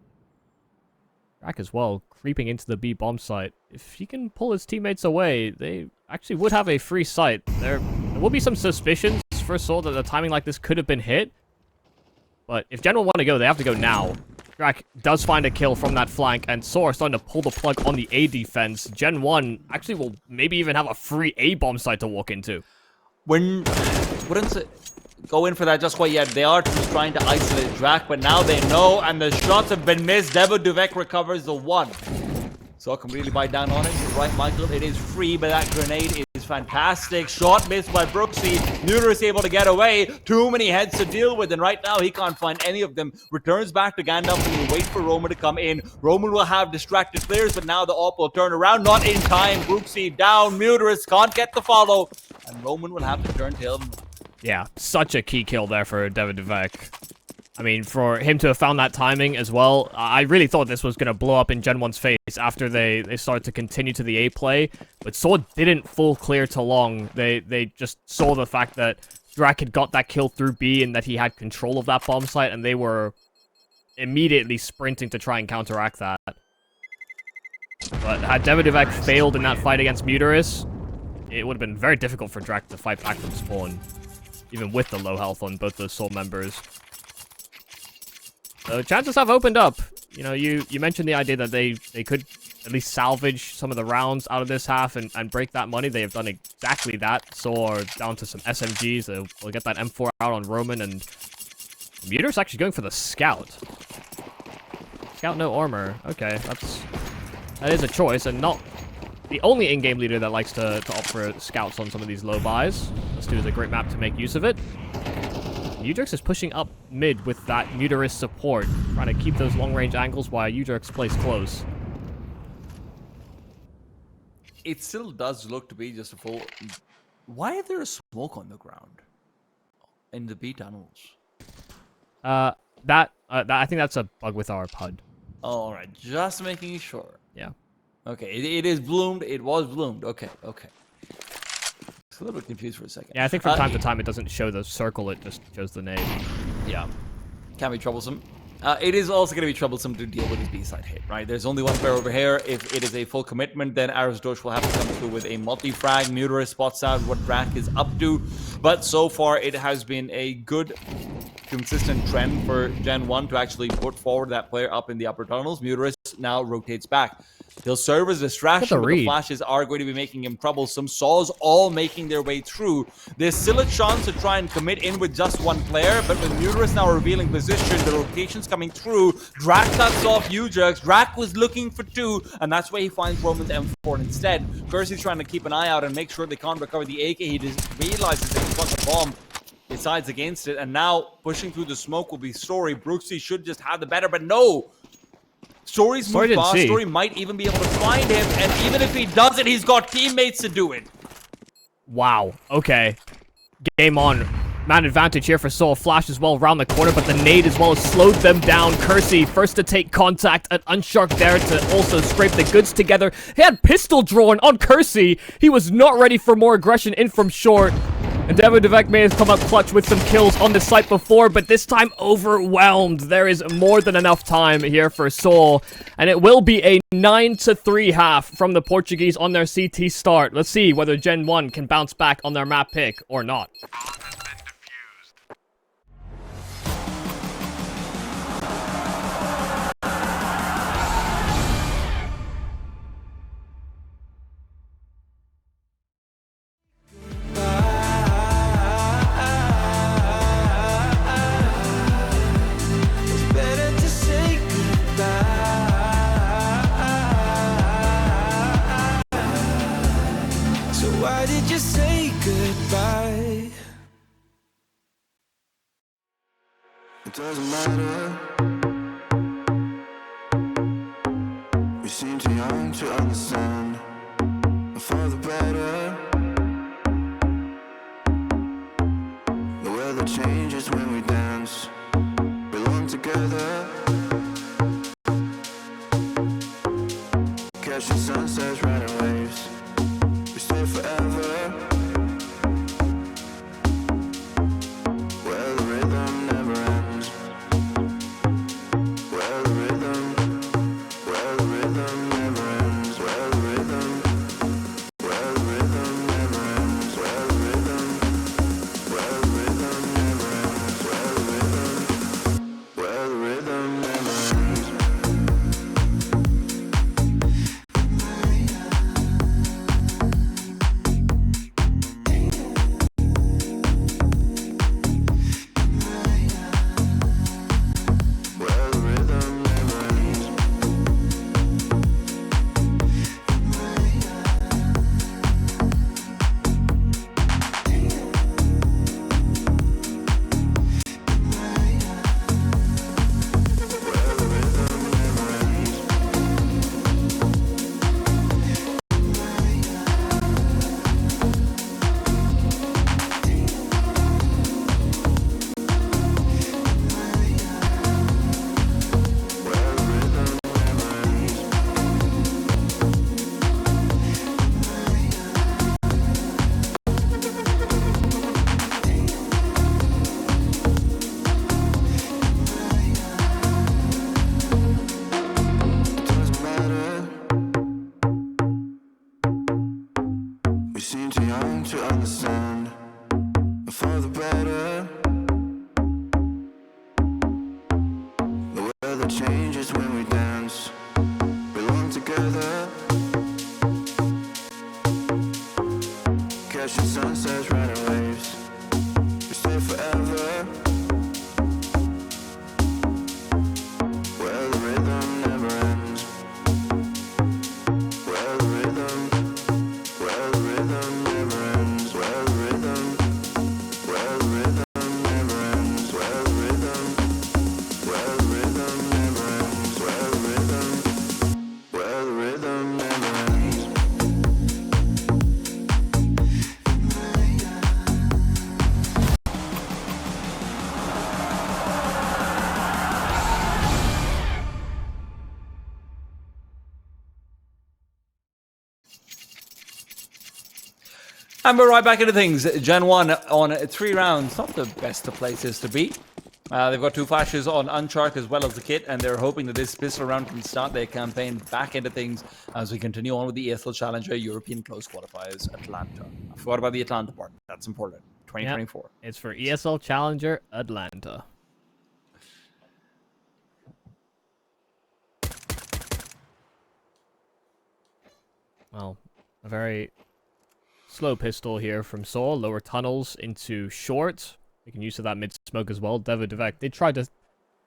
B: Rack as well, creeping into the B bomb site. If he can pull his teammates away, they actually would have a free site. There will be some suspicions for sAw that the timing like this could have been hit. But if GenOne want to go, they have to go now. Rack does find a kill from that flank, and sAw are starting to pull the plug on the A defense. GenOne actually will maybe even have a free A bomb site to walk into.
A: Wouldn't go in for that just quite yet. They are just trying to isolate Drac, but now they know, and the shots have been missed. Duvek recovers the 1. So can really bite down on it. You're right, Michael. It is free, but that grenade is fantastic. Shot missed by Brooksy. Muterus able to get away. Too many heads to deal with, and right now he can't find any of them. Returns back to Gandalf and will wait for Roman to come in. Roman will have distracted players, but now the AWP will turn around. Not in time. Brooksy down. Muterus can't get the follow, and Roman will have to turn tail.
B: Yeah, such a key kill there for Duvek. I mean, for him to have found that timing as well, I really thought this was going to blow up in GenOne's face after they started to continue to the A play, but sAw didn't full clear to long. They just saw the fact that Drac had got that kill through B and that he had control of that bomb site, and they were immediately sprinting to try and counteract that. But had Duvek failed in that fight against Muterus, it would have been very difficult for Drac to fight back from spawn, even with the low health on both those sAw members. So chances have opened up. You know, you mentioned the idea that they could at least salvage some of the rounds out of this half and break that money. They have done exactly that. sAw are down to some SMGs. They'll get that M4 out on Roman, and Muterus actually going for the scout. Scout no armor. Okay, that is a choice, and not the only in-game leader that likes to opt for scouts on some of these low buys. Dust2 is a great map to make use of it. Udrix is pushing up mid with that Muterist support, trying to keep those long-range angles while Udrix plays close.
A: It still does look to be just a full... Why is there a smoke on the ground? In the B tunnels?
B: I think that's a bug with our PUD.
A: Alright, just making sure.
B: Yeah.
A: Okay, it is bloomed. It was bloomed. Okay. It's a little bit confused for a second.
B: Yeah, I think from time to time it doesn't show the circle, it just shows the name.
A: Yeah. Can be troublesome. It is also going to be troublesome to deal with his B-side hit, right? There's only one player over here. If it is a full commitment, then Arizdosh will have to come through with a multi-frag. Muterist spots out what Drac is up to. But so far, it has been a good, consistent trend for GenOne to actually put forward that player up in the upper tunnels. Muterist now rotates back. He'll serve as a distraction, but the flashes are going to be making him troublesome. Saw's all making their way through. There's still a chance to try and commit in with just one player, but with Muterist now revealing position, the rotation's coming through. Drac cuts off Udrix. Drac was looking for two, and that's where he finds Roman's M4 instead. Kersey's trying to keep an eye out and make sure they can't recover the AK. He just realizes that he's got the bomb. Decides against it, and now pushing through the smoke will be Story. Brooksy should just have the better, but no! Story's moved fast. Story might even be able to find him, and even if he doesn't, he's got teammates to do it.
B: Wow. Okay. Game on. Man advantage here for sAw. Flash as well around the corner, but the nade as well has slowed them down. Kersey first to take contact. An Unshark there to also scrape the goods together. He had pistol drawn on Kersey. He was not ready for more aggression in from short. And Devek may have come up clutch with some kills on the site before, but this time overwhelmed. There is more than enough time here for sAw, and it will be a 9-3 half from the Portuguese on their CT start. Let's see whether GenOne can bounce back on their map pick or not.
C: Why did you say goodbye? It doesn't matter. We seem too young to understand. For the better. The weather changes when we dance. Belong together. Catching sunsets, riding waves. Forever, where the rhythm never ends, where the rhythm never ends, where the rhythm never ends, where the rhythm never ends, where the rhythm never ends. Changes when we dance, belong together, catching sunsets, riding waves, we stay forever, where the rhythm
A: And we're right back into things. GenOne on 3 rounds. Not the best of places to be. They've got 2 flashes on Unchark as well as the kit, and they're hoping that this pistol round can start their campaign back into things as we continue on with the ESL Challenger European Close Qualifiers Atlanta. I forgot about the Atlanta part. That's important. 2024.
B: Yep. It's for ESL Challenger Atlanta. Well, a very slow pistol here from sAw. Lower tunnels into short. Making use of that mid-smoke as well. Devek, they tried to at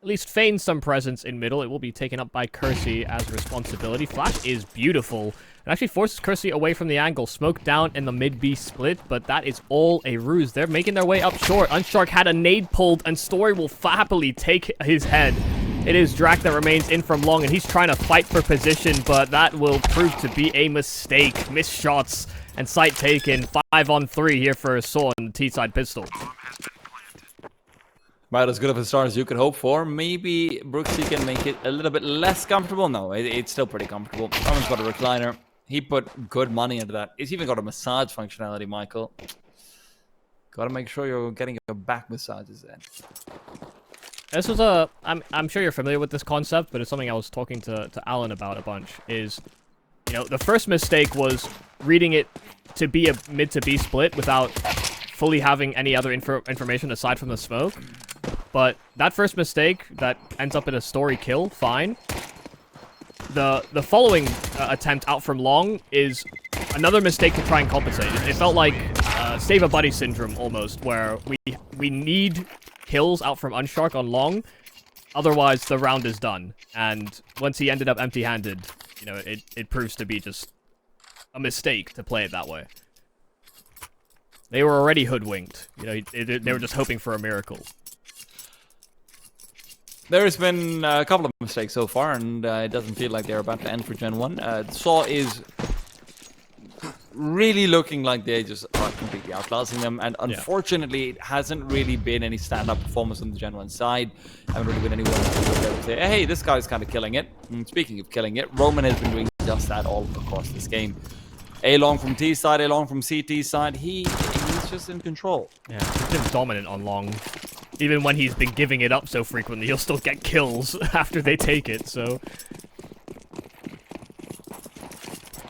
B: least feign some presence in middle. It will be taken up by Kersey as responsibility. Flash is beautiful. It actually forces Kersey away from the angle. Smoke down in the mid-B split, but that is all a ruse. They're making their way up short. Unshark had a nade pulled, and Story will happily take his head. It is Drac that remains in from long, and he's trying to fight for position, but that will prove to be a mistake. Missed shots and sight taken. 5-on-3 here for sAw in the T-side pistol.
A: About as good of a start as you could hope for. Maybe Brooksy can make it a little bit less comfortable. No, it's still pretty comfortable. Roman's got a recliner. He put good money into that. It's even got a massage functionality, Michael. Gotta make sure you're getting your back massages in.
B: This was a... I'm sure you're familiar with this concept, but it's something I was talking to Alan about a bunch. Is, you know, the first mistake was reading it to be a mid to B split without fully having any other information aside from the smoke. But that first mistake that ends up in a Story kill, fine. The following attempt out from long is another mistake to try and compensate. It felt like save a buddy syndrome almost, where we need kills out from Unshark on long, otherwise the round is done. And once he ended up empty-handed, you know, it proves to be just a mistake to play it that way. They were already hoodwinked. You know, they were just hoping for a miracle.
A: There's been a couple of mistakes so far, and it doesn't feel like they're about to end for GenOne. sAw is really looking like they just are completely outclassing them, and unfortunately, it hasn't really been any stand-up performance on the GenOne side. Haven't really been anyone who would say, hey, this guy's kind of killing it. And speaking of killing it, Roman has been doing just that all across this game. A-long from T side, A-long from CT side, he's just in control.
B: Yeah, he's been dominant on long. Even when he's been giving it up so frequently, he'll still get kills after they take it, so...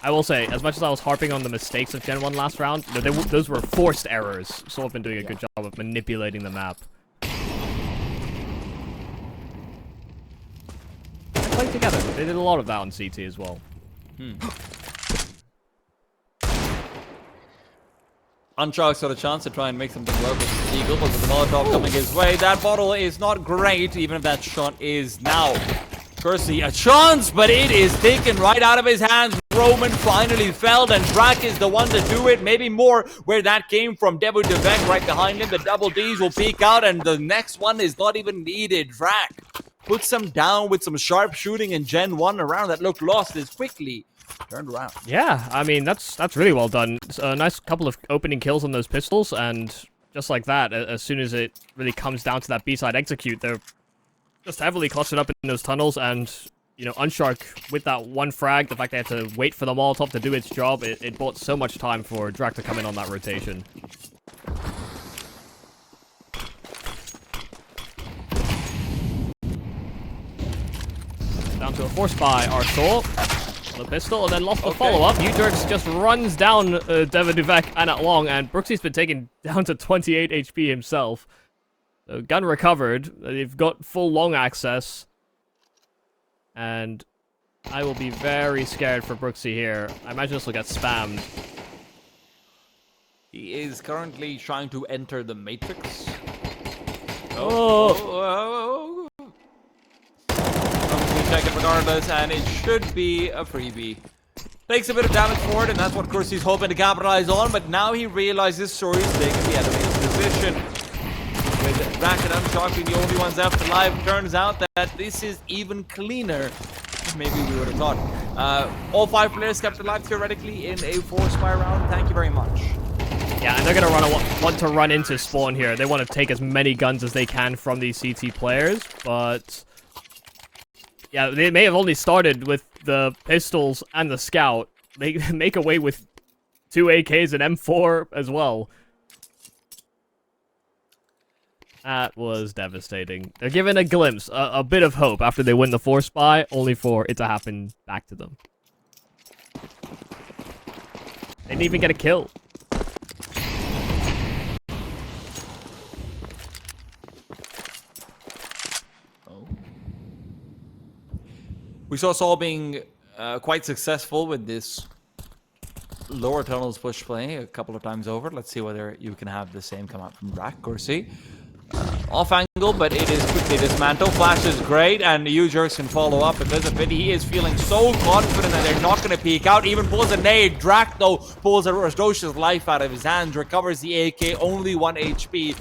B: I will say, as much as I was harping on the mistakes of GenOne last round, those were forced errors. sAw have been doing a good job of manipulating the map. They played together. They did a lot of that on CT as well.
A: Unchark's got a chance to try and make something work with the Eagle, but with the Molotov coming his way, that bottle is not great, even if that shot is now. Kersey, a chance, but it is taken right out of his hands. Roman finally felled, and Drac is the one to do it. Maybe more where that came from. Devek right behind him. The double Ds will peek out, and the next one is not even needed. Drac puts them down with some sharp shooting, and GenOne around that looked lost is quickly turned around.
B: Yeah, I mean, that's really well done. It's a nice couple of opening kills on those pistols, and just like that, as soon as it really comes down to that B-side execute, they're just heavily clustered up in those tunnels, and, you know, Unshark, with that one frag, the fact they had to wait for the Molotov to do its job, it bought so much time for Drac to come in on that rotation. Down to a force by sAw. The pistol, and then lost the follow-up. Udurks just runs down Devek and at long, and Brooksy's been taken down to 28 HP himself. So gun recovered. They've got full long access. And I will be very scared for Brooksy here. I imagine this will get spammed.
A: He is currently trying to enter the Matrix. Check it regardless, and it should be a freebie. Takes a bit of damage for it, and that's what Kersey's hoping to capitalize on, but now he realizes Story's taking the enemy's position. With Drac and Unshark being the only ones left alive, turns out that this is even cleaner than maybe we would have thought. All 5 players kept alive theoretically in a 4-spy round. Thank you very much.
B: Yeah, and they're going to want to run into spawn here. They want to take as many guns as they can from these CT players, but... yeah, they may have only started with the pistols and the scout. They make away with 2 AKs and M4 as well. That was devastating. They're given a glimpse, a bit of hope after they win the 4 spy, only for it to happen back to them. They didn't even get a kill.
A: We saw sAw being quite successful with this lower tunnels push play a couple of times over. Let's see whether you can have the same come out from Rack Corsi. Off angle, but it is quickly dismantled. Flash is great, and U-Jerks can follow up because of it. He is feeling so confident that they're not going to peek out. Even pulls a nade. Drac, though, pulls Rasdosh's life out of his hands, recovers the AK, only 1 HP.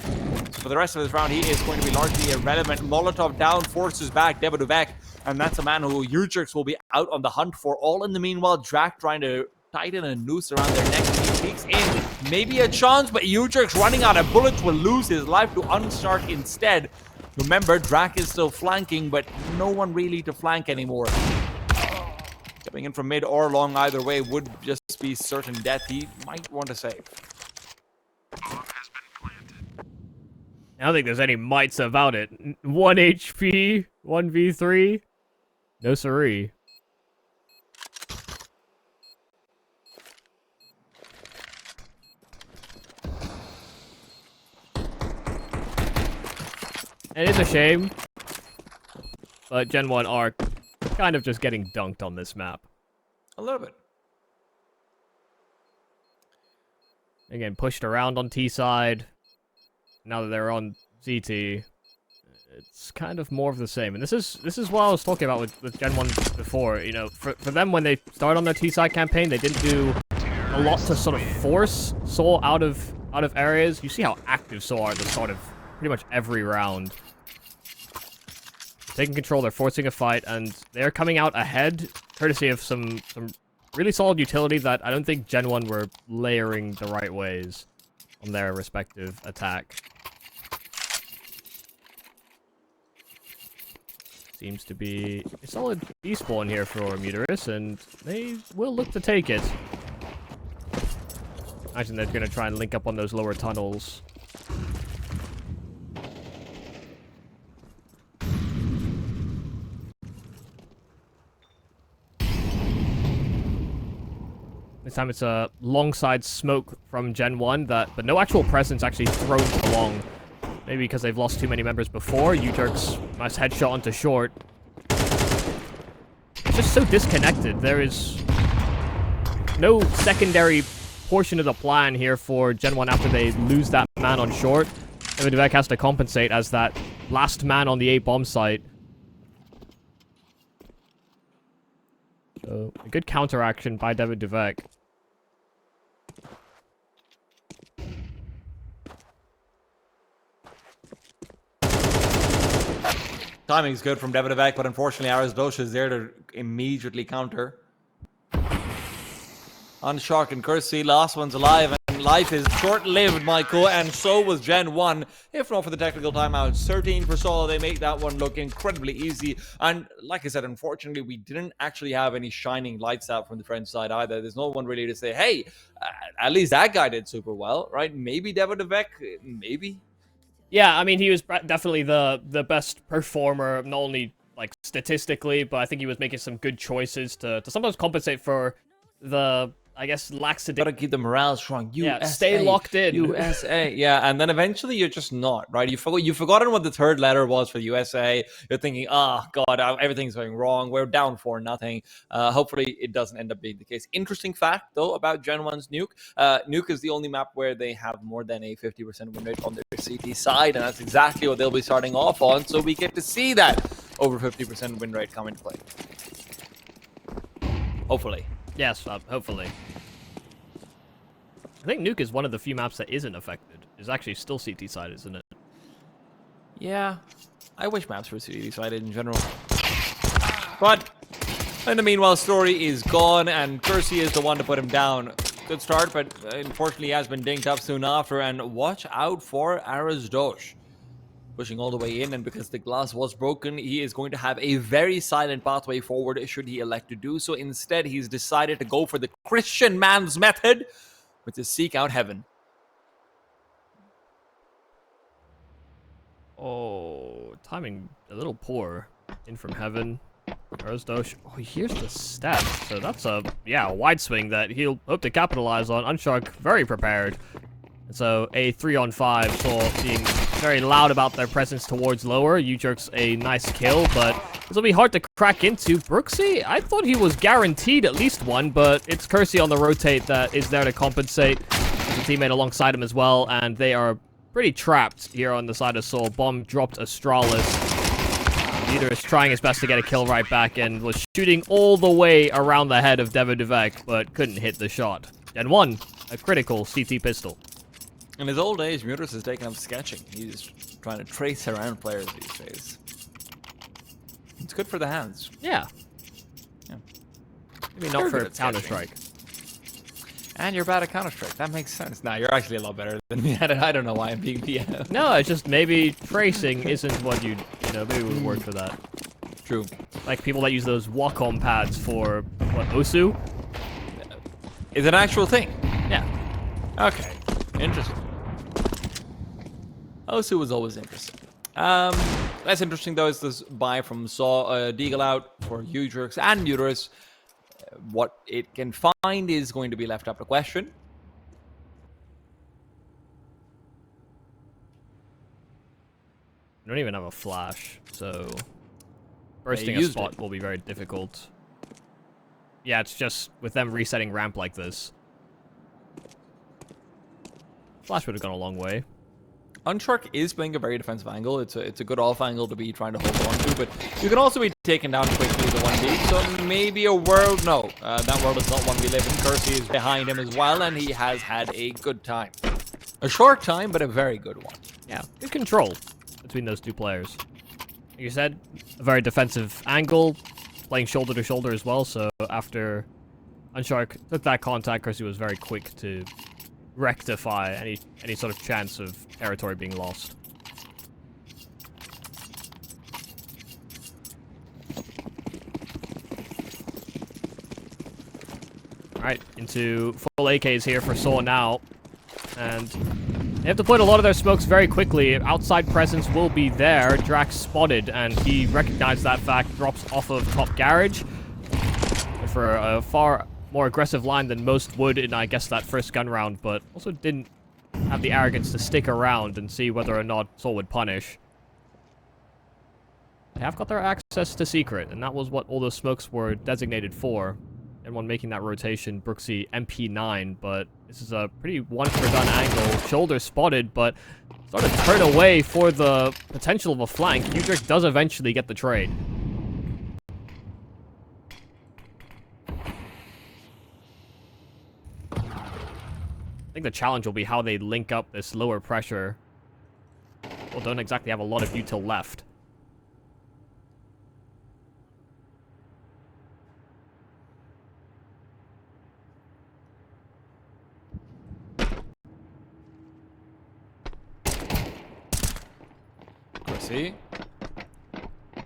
A: So for the rest of this round, he is going to be largely irrelevant. Molotov down, forces back Debaduvek, and that's a man who U-Jerks will be out on the hunt for. All in the meanwhile, Drac trying to tighten and noose around their neck. He peeks in. Maybe a chance, but U-Jerks running out of bullets will lose his life to Unstark instead. Remember, Drac is still flanking, but no one really to flank anymore. Coming in from mid or long either way would just be certain death. He might want to save.
B: I don't think there's any mites about it. 1 HP, 1v3. No siree. It is a shame, but GenOne are kind of just getting dunked on this map.
A: A little bit.
B: Again, pushed around on T side. Now that they're on CT, it's kind of more of the same. And this is what I was talking about with GenOne before. You know, for them, when they started on their T side campaign, they didn't do a lot to sort of force sAw out of areas. You see how active sAw are at the start of pretty much every round. Taking control, they're forcing a fight, and they're coming out ahead, courtesy of some really solid utility that I don't think GenOne were layering the right ways on their respective attack. Seems to be a solid despawn here for Muterus, and they will look to take it. Imagine they're going to try and link up on those lower tunnels. This time it's a long side smoke from GenOne, but no actual presence actually thrown along. Maybe because they've lost too many members before. U-Jerks nice headshot onto short. It's just so disconnected. There is no secondary portion of the plan here for GenOne after they lose that man on short. Debaduvek has to compensate as that last man on the A bomb site. So, a good counteraction by Debaduvek.
A: Timing's good from Debaduvek, but unfortunately Rasdosh is there to immediately counter. Unshark and Corsi, last one's alive, and life is short-lived, Michael, and so was GenOne. If not for the technical timeout, 13 for sAw, they make that one look incredibly easy. And like I said, unfortunately, we didn't actually have any shining lights out from the French side either. There's no one really to say, hey, at least that guy did super well, right? Maybe Debaduvek, maybe.
B: Yeah, I mean, he was definitely the best performer, not only like statistically, but I think he was making some good choices to sometimes compensate for the, I guess, laxity.
A: Gotta keep the morale strong.
B: Yeah, stay locked in.
A: USA. Yeah, and then eventually you're just not, right? You've forgotten what the third letter was for the USA. You're thinking, oh, God, everything's going wrong. We're down 4-0. Hopefully it doesn't end up being the case. Interesting fact, though, about GenOne's Nuke. Nuke is the only map where they have more than a 50% win rate on their CT side, and that's exactly what they'll be starting off on. So we get to see that over 50% win rate come into play. Hopefully.
B: Yes, hopefully. I think Nuke is one of the few maps that isn't affected. It's actually still CT side, isn't it?
A: Yeah. I wish maps were CT sided in general. But in the meanwhile, Story is gone, and Corsi is the one to put him down. Good start, but unfortunately he has been dinged up soon after, and watch out for Rasdosh. Pushing all the way in, and because the glass was broken, he is going to have a very silent pathway forward should he elect to do so. Instead, he's decided to go for the Christian man's method. which is seek out heaven.
B: Oh, timing a little poor. In from heaven. Erzdosh. Oh, here's the step. So that's a wide swing that he'll hope to capitalize on. Unshark very prepared. So a 3-on-5 sAw being very loud about their presence towards lower. U-Jerk's a nice kill, but this will be hard to crack into. Brooksy, I thought he was guaranteed at least one, but it's Kersey on the rotate that is there to compensate. There's a teammate alongside him as well, and they are pretty trapped here on the side of sAw. Bomb dropped Astralis. Leader is trying his best to get a kill right back and was shooting all the way around the head of Devo Duvek, but couldn't hit the shot. GenOne, a critical CT pistol.
A: In his old age, Mutus has taken up sketching. He's trying to trace around players these days. It's good for the hands.
B: Yeah. Maybe not for Counter-Strike.
A: And you're bad at Counter-Strike. That makes sense. Nah, you're actually a lot better than me at it. I don't know why I'm being BS.
B: No, it's just maybe tracing isn't what you know, maybe it would work for that.
A: True.
B: Like people that use those Wacom pads for, what, Osu?
A: Is it an actual thing?
B: Yeah.
A: Okay. Interesting. Osu was always interesting. Less interesting though is this buy from sAw, Deagle out for U-Jerks and Muterus. What it can find is going to be left up to question.
B: I don't even have a flash, so bursting a spot will be very difficult. Yeah, it's just with them resetting ramp like this. Flash would have gone a long way.
A: Unshark is playing a very defensive angle. It's a good off angle to be trying to hold on to, but you can also be taken down quickly with the 1v. So maybe a world, no, that world is not one we live in. Kersey is behind him as well, and he has had a good time. A short time, but a very good one.
B: Yeah, good control between those two players. Like you said, a very defensive angle, playing shoulder to shoulder as well. So after Unshark took that contact, Kersey was very quick to rectify any sort of chance of territory being lost. Alright, into full AKs here for sAw now. And they have deployed a lot of their smokes very quickly. Outside presence will be there. Drax spotted, and he recognized that fact, drops off of top garage. For a far more aggressive line than most would in, I guess, that first gun round, but also didn't have the arrogance to stick around and see whether or not sAw would punish. They have got their access to secret, and that was what all those smokes were designated for. Anyone making that rotation, Brooksy MP9, but this is a pretty one-for-done angle. Shoulder spotted, but sort of turn away for the potential of a flank. U-Jerk does eventually get the trade. I think the challenge will be how they link up this lower pressure. Well, don't exactly have a lot of util left.
A: Kersey.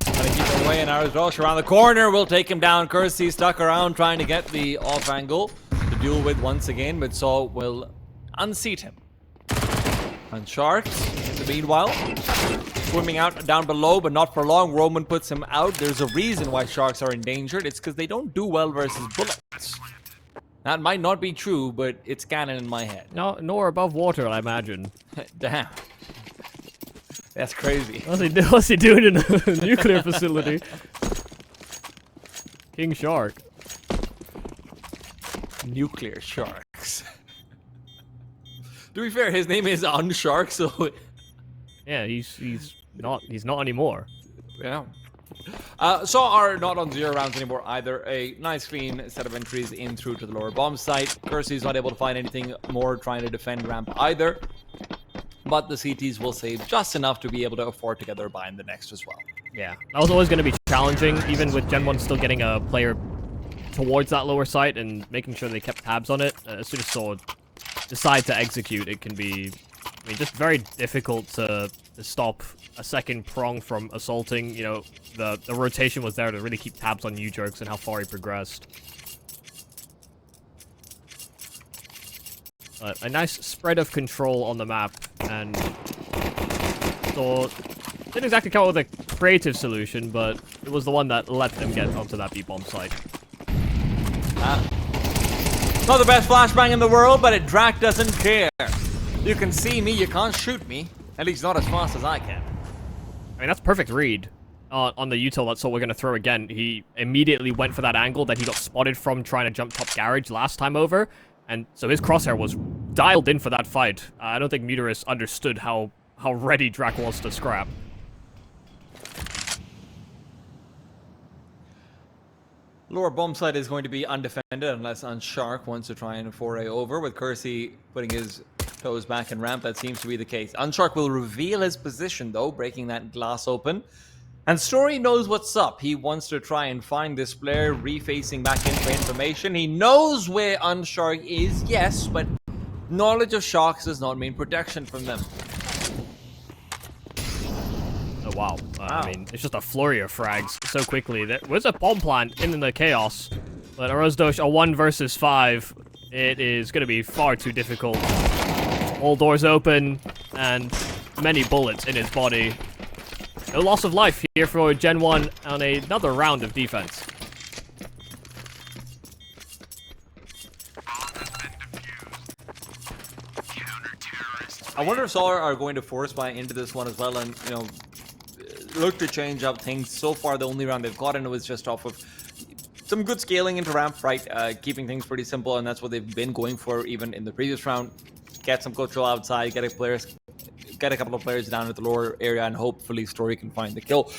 A: Trying to keep him away, and Arrows Rush around the corner will take him down. Kersey stuck around trying to get the off angle to deal with once again, but sAw will unseat him. And Sharks, in the meanwhile, swimming out down below, but not for long. Roman puts him out. There's a reason why Sharks are endangered. It's because they don't do well versus bullets. That might not be true, but it's canon in my head.
B: No, nor above water, I imagine.
A: Damn. That's crazy.
B: What's he doing in a nuclear facility? King Shark.
A: Nuclear sharks. To be fair, his name is Unshark, so
B: Yeah, he's not anymore.
A: yeah. sAw are not on 0 rounds anymore either. A nice clean set of entries in through to the lower bomb site. Kersey's not able to find anything more trying to defend ramp either. But the CTs will save just enough to be able to afford to get their buy in the next as well.
B: Yeah, that was always going to be challenging, even with GenOne still getting a player towards that lower site and making sure they kept tabs on it. As soon as sAw decide to execute, it can be, I mean, just very difficult to stop a second prong from assaulting. You know, the rotation was there to really keep tabs on U-Jerks and how far he progressed. A nice spread of control on the map, and so didn't exactly come up with a creative solution, but it was the one that let them get onto that B-bomb site.
A: Not the best flashbang in the world, but Drac doesn't care. You can see me, you can't shoot me. At least not as fast as I can.
B: I mean, that's perfect read on the util that's all we're going to throw again. He immediately went for that angle that he got spotted from trying to jump top garage last time over. And so his crosshair was dialed in for that fight. I don't think Muterus understood how ready Drac was to scrap.
A: Lower bomb site is going to be undefended unless Unshark wants to try and foray over. With Kersey putting his toes back in ramp, that seems to be the case. Unshark will reveal his position though, breaking that glass open. And Story knows what's up. He wants to try and find this player, refacing back in for information. He knows where Unshark is, yes, but knowledge of sharks does not mean protection from them.
B: Oh, wow. I mean, it's just a flurry of frags so quickly. There was a bomb plant in the chaos, but Arozdosh, a 1 versus 5, it is going to be far too difficult. All doors open, and many bullets in his body. No loss of life here for GenOne on another round of defense.
A: I wonder if sAw are going to force buy into this one as well and, you know, look to change up things. So far, the only round they've gotten was just off of some good scaling into ramp, right? Keeping things pretty simple, and that's what they've been going for even in the previous round. Get some control outside, get a couple of players down at the lower area, and hopefully Story can find the kill.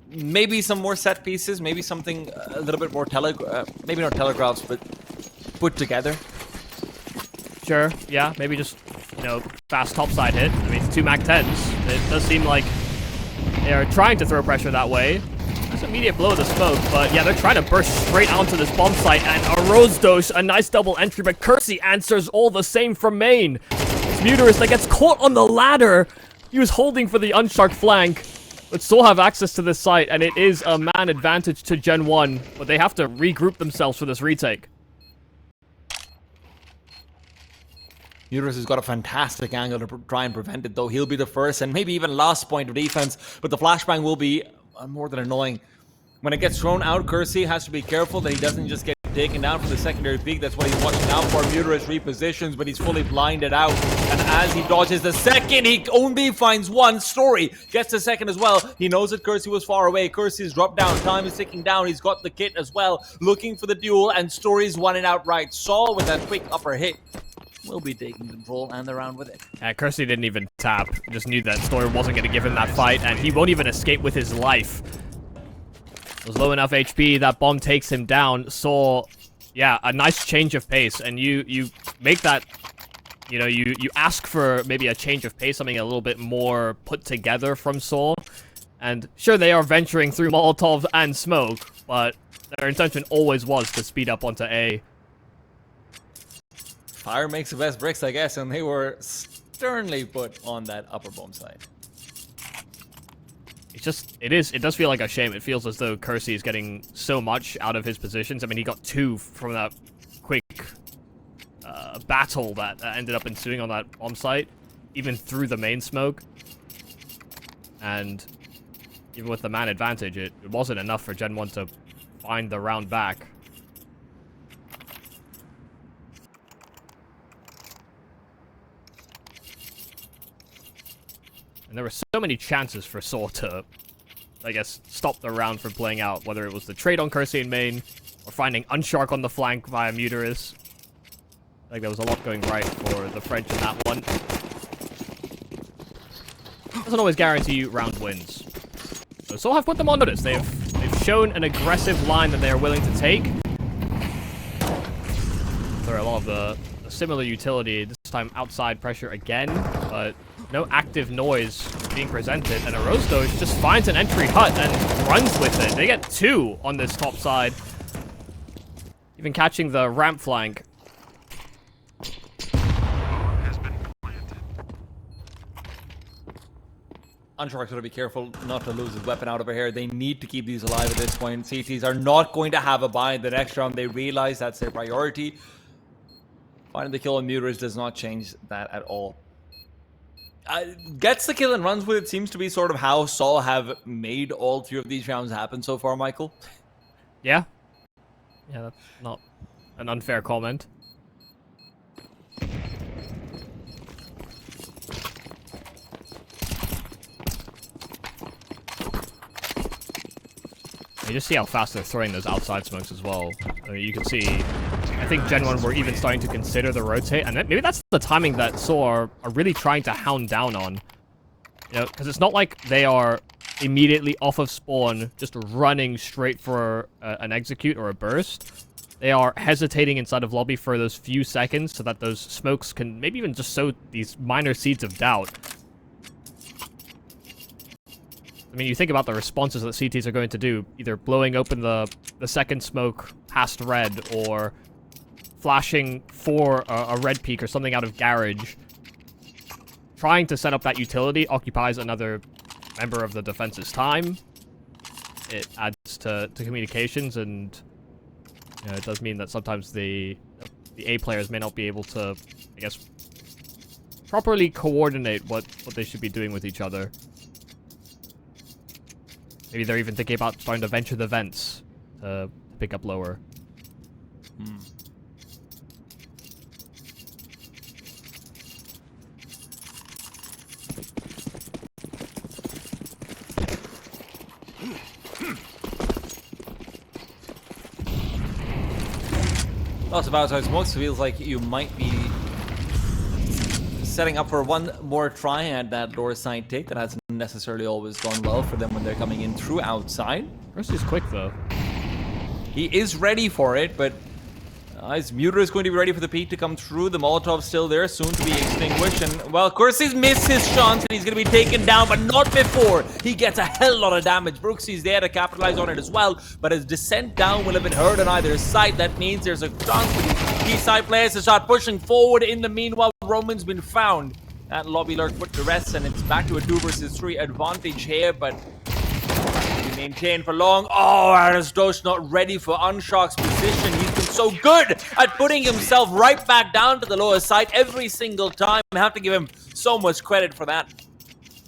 A: Maybe some more set pieces, maybe something a little bit more maybe not telegraphs, but put together.
B: Sure, yeah, maybe just, you know, fast topside hit. I mean, 2 MAC-10s. It does seem like they are trying to throw pressure that way. There's immediate blow of the smoke, but yeah, they're trying to burst straight onto this bomb site, and Arozdosh, a nice double entry, but Kersey answers all the same from main. It's Muterus that gets caught on the ladder. He was holding for the Unshark flank, but still have access to this site, and it is a man advantage to GenOne, but they have to regroup themselves for this retake.
A: Muterus has got a fantastic angle to try and prevent it, though. He'll be the first and maybe even last point of defense, but the flashbang will be more than annoying. When it gets thrown out, Kersey has to be careful that he doesn't just get taken down for the secondary peak. That's what he's watching out for. Muterus repositions, but he's fully blinded out. And as he dodges the second, he only finds one. Story gets the second as well. He knows that Kersey was far away. Kersey's dropped down. Time is ticking down. He's got the kit as well, looking for the duel, and Story's won it outright. sAw with that quick upper hit will be taking control and the round with it.
B: Kersey didn't even tap. Just knew that Story wasn't going to give him that fight, and he won't even escape with his life. It was low enough HP, that bomb takes him down. sAw, yeah, a nice change of pace, and you make that, you know, you ask for maybe a change of pace, something a little bit more put together from sAw. And sure, they are venturing through Molotov and smoke, but their intention always was to speed up onto A.
A: Fire makes the best bricks, I guess, and they were sternly put on that upper bomb side.
B: It's just, it does feel like a shame. It feels as though Kersey is getting so much out of his positions. I mean, he got 2 from that quick battle that ended up ensuing on that bomb site, even through the main smoke. And even with the man advantage, it wasn't enough for GenOne to find the round back. And there were so many chances for sAw to, I guess, stop the round from playing out, whether it was the trade on Kersey in main, or finding Unshark on the flank via Muterus. Like, there was a lot going right for the French in that one. Doesn't always guarantee you round wins. So sAw have put them on notice. They've shown an aggressive line that they are willing to take. There are a lot of the similar utility, this time outside pressure again, but no active noise being presented, and Arozdosh just finds an entry hut and runs with it. They get 2 on this top side, even catching the ramp flank.
A: Unshark's got to be careful not to lose his weapon out over here. They need to keep these alive at this point. CTs are not going to have a buy in the next round. They realize that's their priority. Finding the kill on Muterus does not change that at all. Gets the kill and runs with it seems to be sort of how sAw have made all 3 of these rounds happen so far, Michael.
B: Yeah. Yeah, that's not an unfair comment. You just see how fast they're throwing those outside smokes as well. I mean, you can see, I think GenOne were even starting to consider the rotate, and maybe that's the timing that sAw are really trying to hound down on. You know, because it's not like they are immediately off of spawn, just running straight for an execute or a burst. They are hesitating inside of lobby for those few seconds so that those smokes can maybe even just sow these minor seeds of doubt. I mean, you think about the responses that CTs are going to do, either blowing open the second smoke past red, or flashing for a red peak or something out of garage. Trying to set up that utility occupies another member of the defense's time. It adds to communications, and you know, it does mean that sometimes the A players may not be able to, I guess, properly coordinate what they should be doing with each other. Maybe they're even thinking about starting to venture the vents to pick up lower.
A: Lots of outside smokes. Feels like you might be setting up for one more try at that lower side take. That hasn't necessarily always gone well for them when they're coming in through outside.
B: Mercy's quick, though.
A: He is ready for it, but his Muter is going to be ready for the peak to come through. The Molotov's still there, soon to be extinguished. And, well, of course, he's missed his chance, and he's going to be taken down, but not before he gets a hell lot of damage. Brooksy's there to capitalize on it as well, but his descent down will have been heard on either side. That means there's a chance for the key side players to start pushing forward. In the meanwhile, Roman's been found. That lobby lurk put to rest, and it's back to a 2 versus 3 advantage here, but maintained for long. Oh, Aristos not ready for Unshock's position. He's been so good at putting himself right back down to the lower side every single time. I have to give him so much credit for that.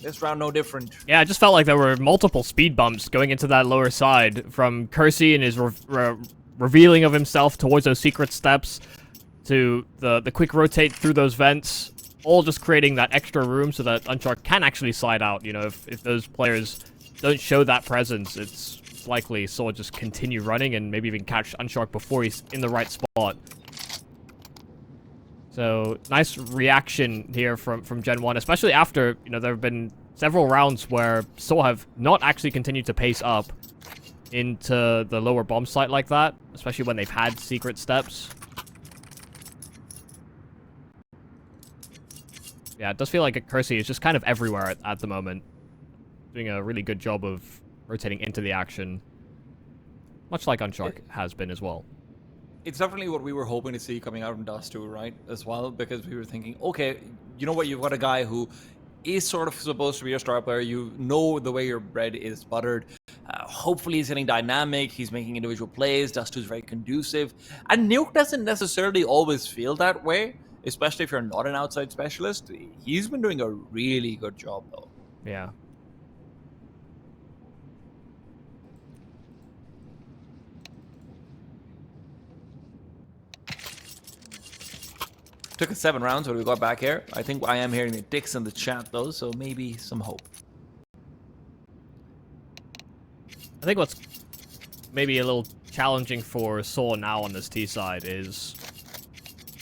A: This round no different.
B: Yeah, it just felt like there were multiple speed bumps going into that lower side, from Kersey and his revealing of himself towards those secret steps, to the quick rotate through those vents, all just creating that extra room so that Unshock can actually slide out. You know, if those players don't show that presence, it's likely sAw just continue running and maybe even catch Unshock before he's in the right spot. So, nice reaction here from GenOne, especially after, you know, there have been several rounds where sAw have not actually continued to pace up into the lower bomb site like that, especially when they've had secret steps. Yeah, it does feel like Kersey is just kind of everywhere at the moment. Doing a really good job of rotating into the action, much like Unshock has been as well.
A: It's definitely what we were hoping to see coming out from Dust2, right? As well, because we were thinking, okay, you know what, you've got a guy who is sort of supposed to be your star player. You know the way your bread is buttered. Hopefully he's getting dynamic. He's making individual plays. Dust2 is very conducive. And Nuke doesn't necessarily always feel that way, especially if you're not an outside specialist. He's been doing a really good job, though.
B: Yeah.
A: Took us 7 rounds when we got back here. I think I am hearing the dicks in the chat, though, so maybe some hope.
B: I think what's maybe a little challenging for sAw now on this T side is,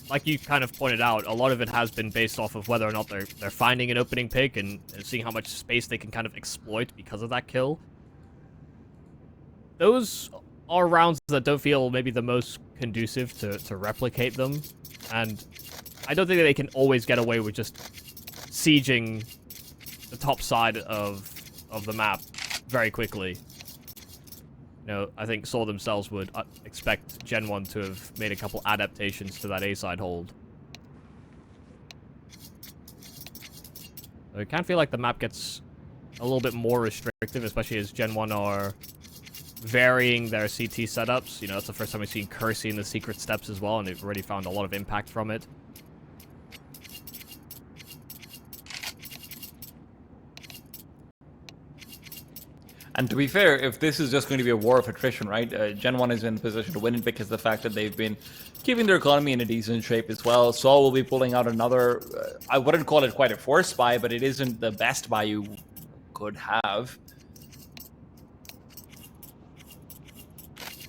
B: like you kind of pointed out, a lot of it has been based off of whether or not they're finding an opening pick and seeing how much space they can kind of exploit because of that kill. Those are rounds that don't feel maybe the most conducive to replicate them, and I don't think that they can always get away with just sieging the top side of the map very quickly. You know, I think sAw themselves would expect GenOne to have made a couple adaptations to that A-side hold. So it can feel like the map gets a little bit more restrictive, especially as GenOne are varying their CT setups. You know, that's the first time we've seen Kersey in the secret steps as well, and they've already found a lot of impact from it.
A: And to be fair, if this is just going to be a war of attrition, right? GenOne is in position to win it because of the fact that they've been keeping their economy in a decent shape as well. sAw will be pulling out another, I wouldn't call it quite a forced buy, but it isn't the best buy you could have.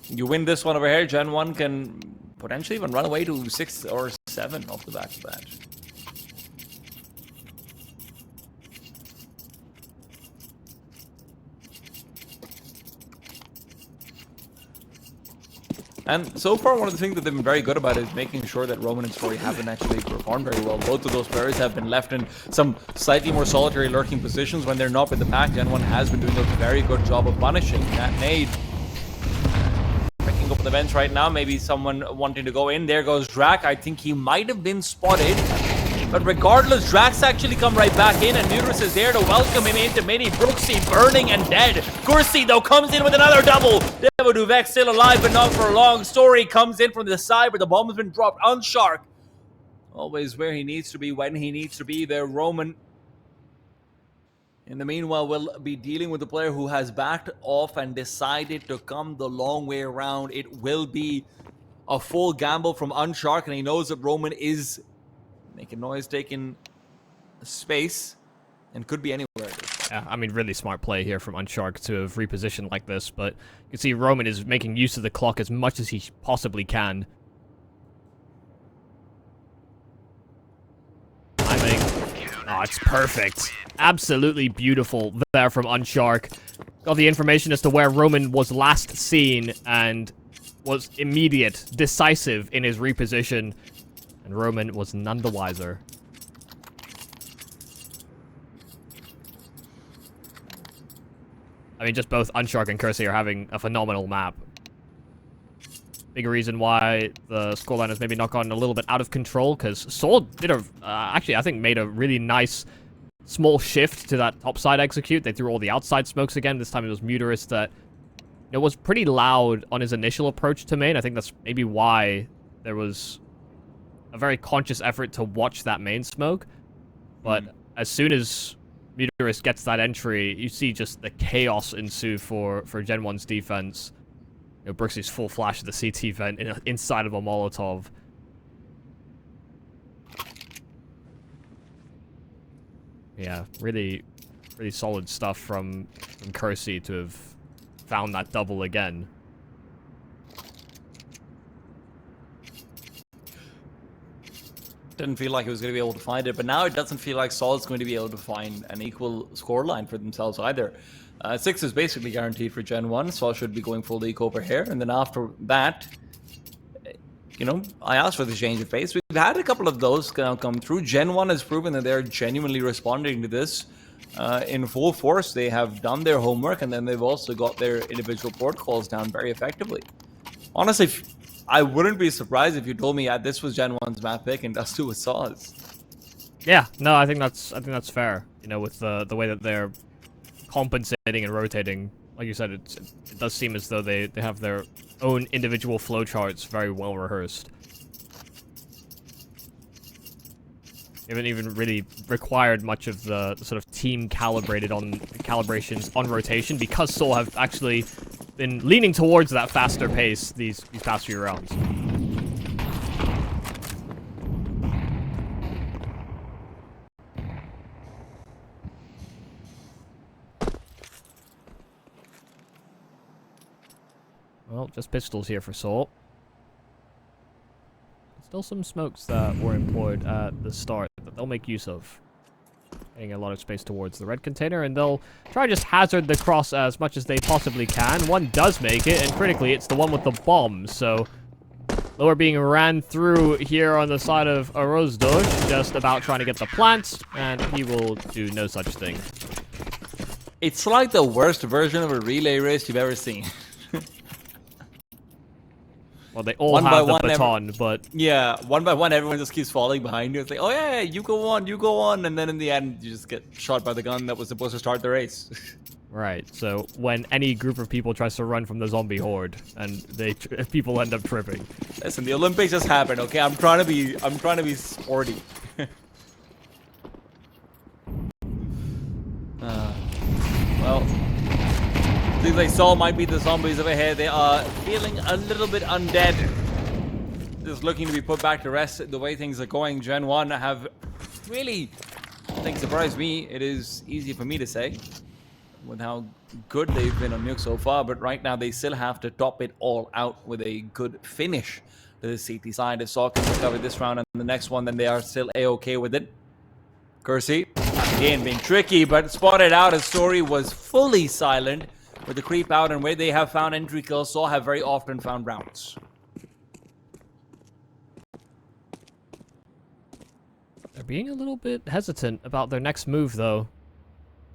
A: You win this one over here, GenOne can potentially even run away to 6 or 7 off the back of that. And so far, one of the things that they've been very good about is making sure that Roman and Story haven't actually performed very well. Both of those players have been left in some slightly more solitary lurking positions when they're not with the pack. GenOne has been doing a very good job of punishing that nade. Picking up the bench right now, maybe someone wanting to go in. There goes Drak. I think he might have been spotted. But regardless, Drax actually come right back in, and Nuke is there to welcome him into mini. Brooksy burning and dead. Kursi, though, comes in with another double. Duvek still alive, but not for long. Story comes in from the side, but the bomb has been dropped on Shark. Always where he needs to be, when he needs to be there. Roman, in the meanwhile, will be dealing with the player who has backed off and decided to come the long way around. It will be a full gamble from Unshark, and he knows that Roman is making noise, taking space, and could be anywhere.
B: Yeah, I mean, really smart play here from Unshark to have repositioned like this, but you can see Roman is making use of the clock as much as he possibly can. Timing. Oh, it's perfect. Absolutely beautiful there from Unshark. Got the information as to where Roman was last seen and was immediate, decisive in his reposition. And Roman was none the wiser. I mean, just both Unshark and Kersey are having a phenomenal map. Big reason why the scoreline has maybe not gotten a little bit out of control, because sAw did a... actually, I think made a really nice small shift to that topside execute. They threw all the outside smokes again. This time it was Muterus that was pretty loud on his initial approach to main. I think that's maybe why there was a very conscious effort to watch that main smoke. But as soon as Muterus gets that entry, you see just the chaos ensue for GenOne's defense. Brooksy's full flash of the CT vent inside of a Molotov. Yeah, really solid stuff from Kersey to have found that double again.
A: Didn't feel like he was going to be able to find it, but now it doesn't feel like sAw is going to be able to find an equal scoreline for themselves either. 6 is basically guaranteed for GenOne. sAw should be going full eco over here, and then after that, I asked for the change of pace. We've had a couple of those come through. GenOne has proven that they're genuinely responding to this in full force. They have done their homework, and then they've also got their individual protocols down very effectively. Honestly, I wouldn't be surprised if you told me this was GenOne's map pick and Dust2 was sAw's.
B: Yeah, no, I think that's fair. With the way that they're compensating and rotating, like you said, it does seem as though they have their own individual flowcharts very well rehearsed. They haven't even really required much of the sort of team calibrations on rotation, because sAw have actually been leaning towards that faster pace these past few rounds. Well, just pistols here for sAw. Still some smokes that were employed at the start that they'll make use of. Getting a lot of space towards the red container, and they'll try to just hazard the cross as much as they possibly can. One does make it, and critically, it's the one with the bomb, so Lower being ran through here on the side of Arozdoj, just about trying to get the plant, and he will do no such thing.
A: It's like the worst version of a relay race you've ever seen.
B: Well, they all have the baton, but...
A: Yeah, one by one, everyone just keeps falling behind you. It's like, oh yeah, you go on, and then in the end, you just get shot by the gun that was supposed to start the race.
B: Right, so when any group of people tries to run from the zombie horde, and people end up tripping.
A: Listen, the Olympics just happened, okay? I'm trying to be sporty. Well, Seems like sAw might be the zombies over here. They are feeling a little bit undead. Just looking to be put back to rest. The way things are going, GenOne have really, I think, surprised me. It is easy for me to say with how good they've been on Nuke so far, but right now they still have to top it all out with a good finish to the CT side. If sAw can recover this round and the next one, then they are still A-okay with it. Kersey, again, being tricky, but spotted out as Story was fully silent with the creep out, and where they have found entry kills, sAw have very often found rounds.
B: They're being a little bit hesitant about their next move, though.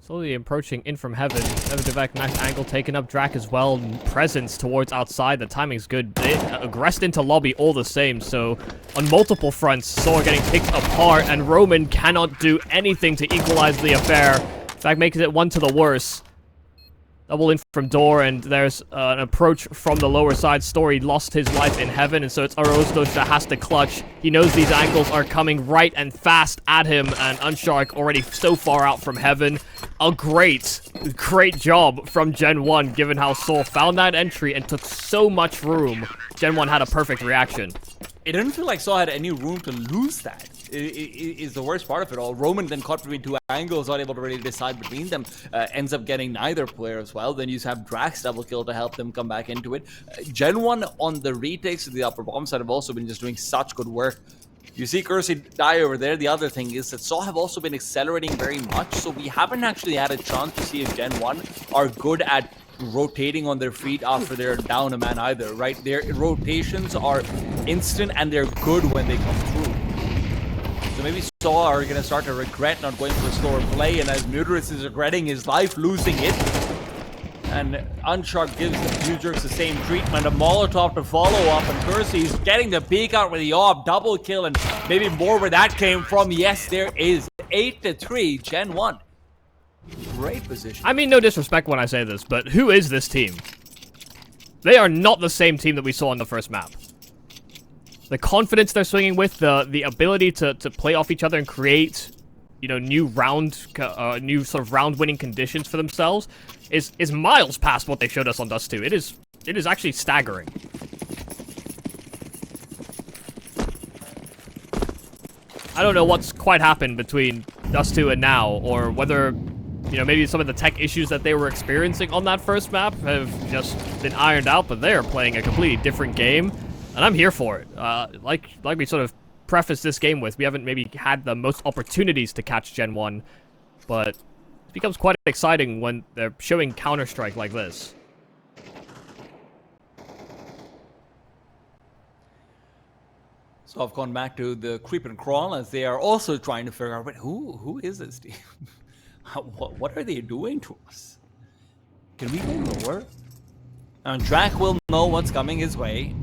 B: Slowly approaching in from heaven. Everdivec, nice angle, taking up Drac as well. Presence towards outside. The timing's good. They aggressed into lobby all the same. So on multiple fronts, sAw are getting picked apart, and Roman cannot do anything to equalize the affair. In fact, makes it one to the worse. Double in from door, and there's an approach from the lower side. Story lost his life in heaven, and so it's Arozdos that has to clutch. He knows these angles are coming right and fast at him, and Unshark already so far out from heaven. A great job from GenOne, given how sAw found that entry and took so much room. GenOne had a perfect reaction.
A: It didn't feel like sAw had any room to lose that. Is the worst part of it all. Roman then caught between two angles, not able to really decide between them. Ends up getting neither player as well. Then you have Drax double kill to help them come back into it. GenOne on the retakes of the upper bomb side have also been just doing such good work. You see Kersey die over there. The other thing is that sAw have also been accelerating very much, so we haven't actually had a chance to see if GenOne are good at rotating on their feet after they're down a man either, right? Their rotations are instant and they're good when they come through. So maybe sAw are going to start to regret not going for a slower play, and as Muterus is regretting his life, losing it. And Unshark gives the few jerks the same treatment. A Molotov to follow up, and Kersey's getting the peek out with the AWP, double kill, and maybe more where that came from. Yes, there is. 8-3, GenOne. Great position.
B: I mean, no disrespect when I say this, but who is this team? They are not the same team that we saw in the first map. The confidence they're swinging with, the ability to play off each other and create, you know, new sort of round-winning conditions for themselves is miles past what they showed us on Dust2. It is actually staggering. I don't know what's quite happened between Dust2 and now, or whether, you know, maybe some of the tech issues that they were experiencing on that first map have just been ironed out, but they are playing a completely different game, and I'm here for it. Like we sort of prefaced this game with, we haven't maybe had the most opportunities to catch GenOne, but it becomes quite exciting when they're showing Counter-Strike like this.
A: So I've gone back to the creep and crawl as they are also trying to figure out, wait, who is this team? What are they doing to us? Can we go lower? And Drac will know what's coming his way.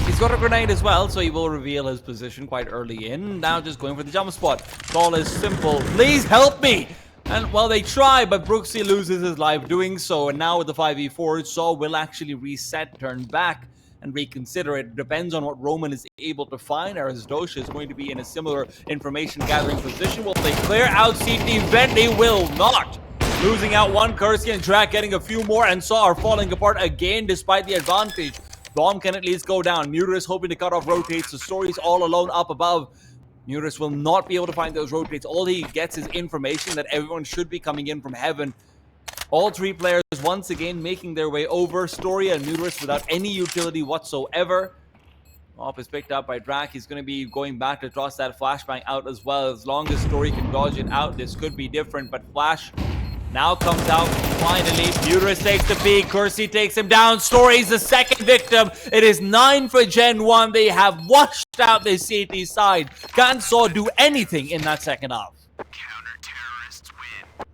A: He's got a grenade as well, so he will reveal his position quite early in. Now just going for the jump spot. Call is simple. Please help me! And, well, they try, but Brooksy loses his life doing so. And now with the 5v4, sAw will actually reset, turn back, and reconsider it. Depends on what Roman is able to find. Arozdos is going to be in a similar information gathering position. Will they clear out CT vent? They will not. Losing out one, Kersey and Drac getting a few more, and sAw are falling apart again despite the advantage. Bomb can at least go down. Muterus hoping to cut off rotates. The Story's all alone up above. Muterus will not be able to find those rotates. All he gets is information that everyone should be coming in from heaven. All three players once again making their way over. Story and Muterus without any utility whatsoever. Off is picked up by Drac. He's going to be going back to toss that flashbang out as well. As long as Story can dodge it out, this could be different. But Flash now comes out finally. Muterus takes the peek. Kersey takes him down. Story's the second victim. It is 9 for GenOne. They have washed out the CT side. Can't sAw do anything in that second half.
C: Counter-terrorists win.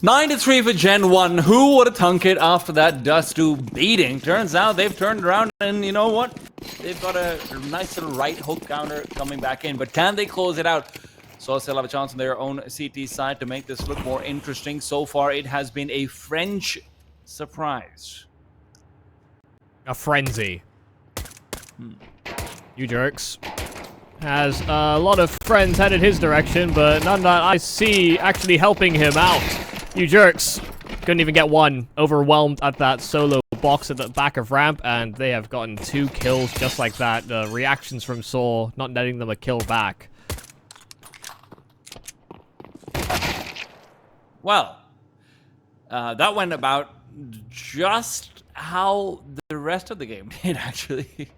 A: 9-3 for GenOne. Who would have thunk it after that Dust2 beating? Turns out they've turned around, and you know what? They've got a nice little right hook counter coming back in, but can they close it out? So still have a chance on their own CT side to make this look more interesting. So far, it has been a French surprise.
B: A frenzy. You jerks. Has a lot of friends headed his direction, but none that I see actually helping him out. You jerks. Couldn't even get one. Overwhelmed at that solo box at the back of ramp, and they have gotten 2 kills just like that. The reactions from sAw not netting them a kill back.
A: Well, that went about just how the rest of the game did, actually.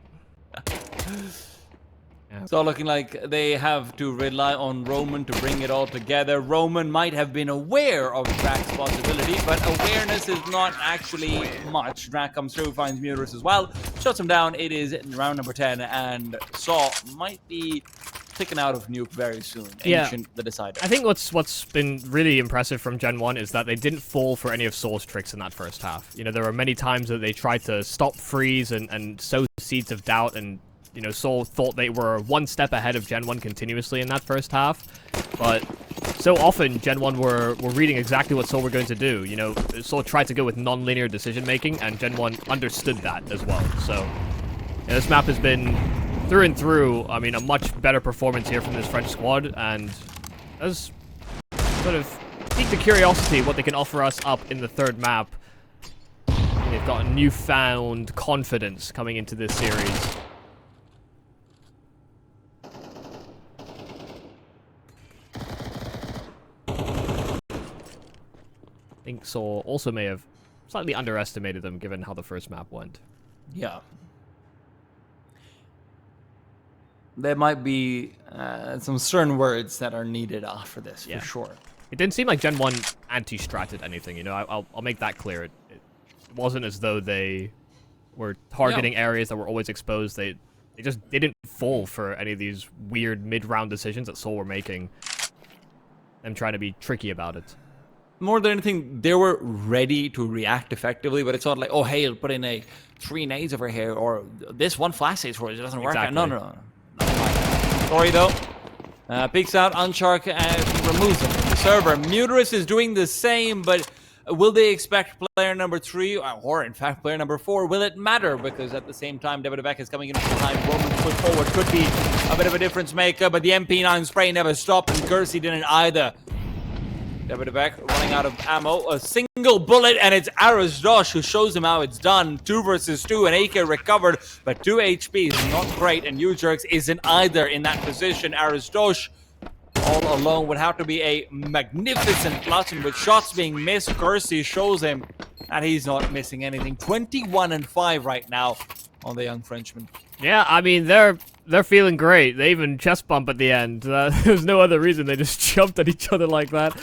A: So looking like they have to rely on Roman to bring it all together. Roman might have been aware of Drak's possibility, but awareness is not actually much. Drak comes through, finds Muterus as well, shuts him down. It is round number 10, and sAw might be taken out of Nuke very soon.
B: Yeah.
A: Ancient, the decider.
B: I think what's been really impressive from GenOne is that they didn't fall for any of sAw's tricks in that first half. You know, there were many times that they tried to stop freeze and sow seeds of doubt, and you know, sAw thought they were one step ahead of GenOne continuously in that first half, but so often GenOne were reading exactly what sAw were going to do. You know, sAw tried to go with non-linear decision making, and GenOne understood that as well. So yeah, this map has been through and through. I mean, a much better performance here from this French squad, and has sort of piqued the curiosity what they can offer us up in the third map. They've got a newfound confidence coming into this series. I think sAw also may have slightly underestimated them given how the first map went.
A: Yeah. There might be some certain words that are needed after this, for sure.
B: It didn't seem like GenOne anti-stratted anything, you know, I'll make that clear. It wasn't as though they were targeting areas that were always exposed. They just didn't fall for any of these weird mid-round decisions that sAw were making. Them trying to be tricky about it.
A: More than anything, they were ready to react effectively, but it's not like, oh, hey, I'll put in a 3 nades over here, or this one flash stage for it doesn't work.
B: Exactly.
A: No. Sorry, though. Peeks out, Unchark, and removes him from the server. Muterus is doing the same, but will they expect player number 3, or in fact, player number 4? Will it matter? Because at the same time, Dust2 is coming in behind. Roman's foot forward could be a bit of a difference maker, but the MP9 spray never stopped, and Gersey didn't either. Dust2 running out of ammo, a single bullet, and it's Dosh who shows him how it's done. 2 versus 2, and AK recovered, but 2 HP is not great, and U-Jerks isn't either in that position. Dosh all alone would have to be a magnificent clutch, and with shots being missed, Gersey shows him that he's not missing anything. 21-5 right now on the young Frenchman.
B: Yeah, I mean, they're feeling great. They even chest bump at the end. There's no other reason. They just jumped at each other like that.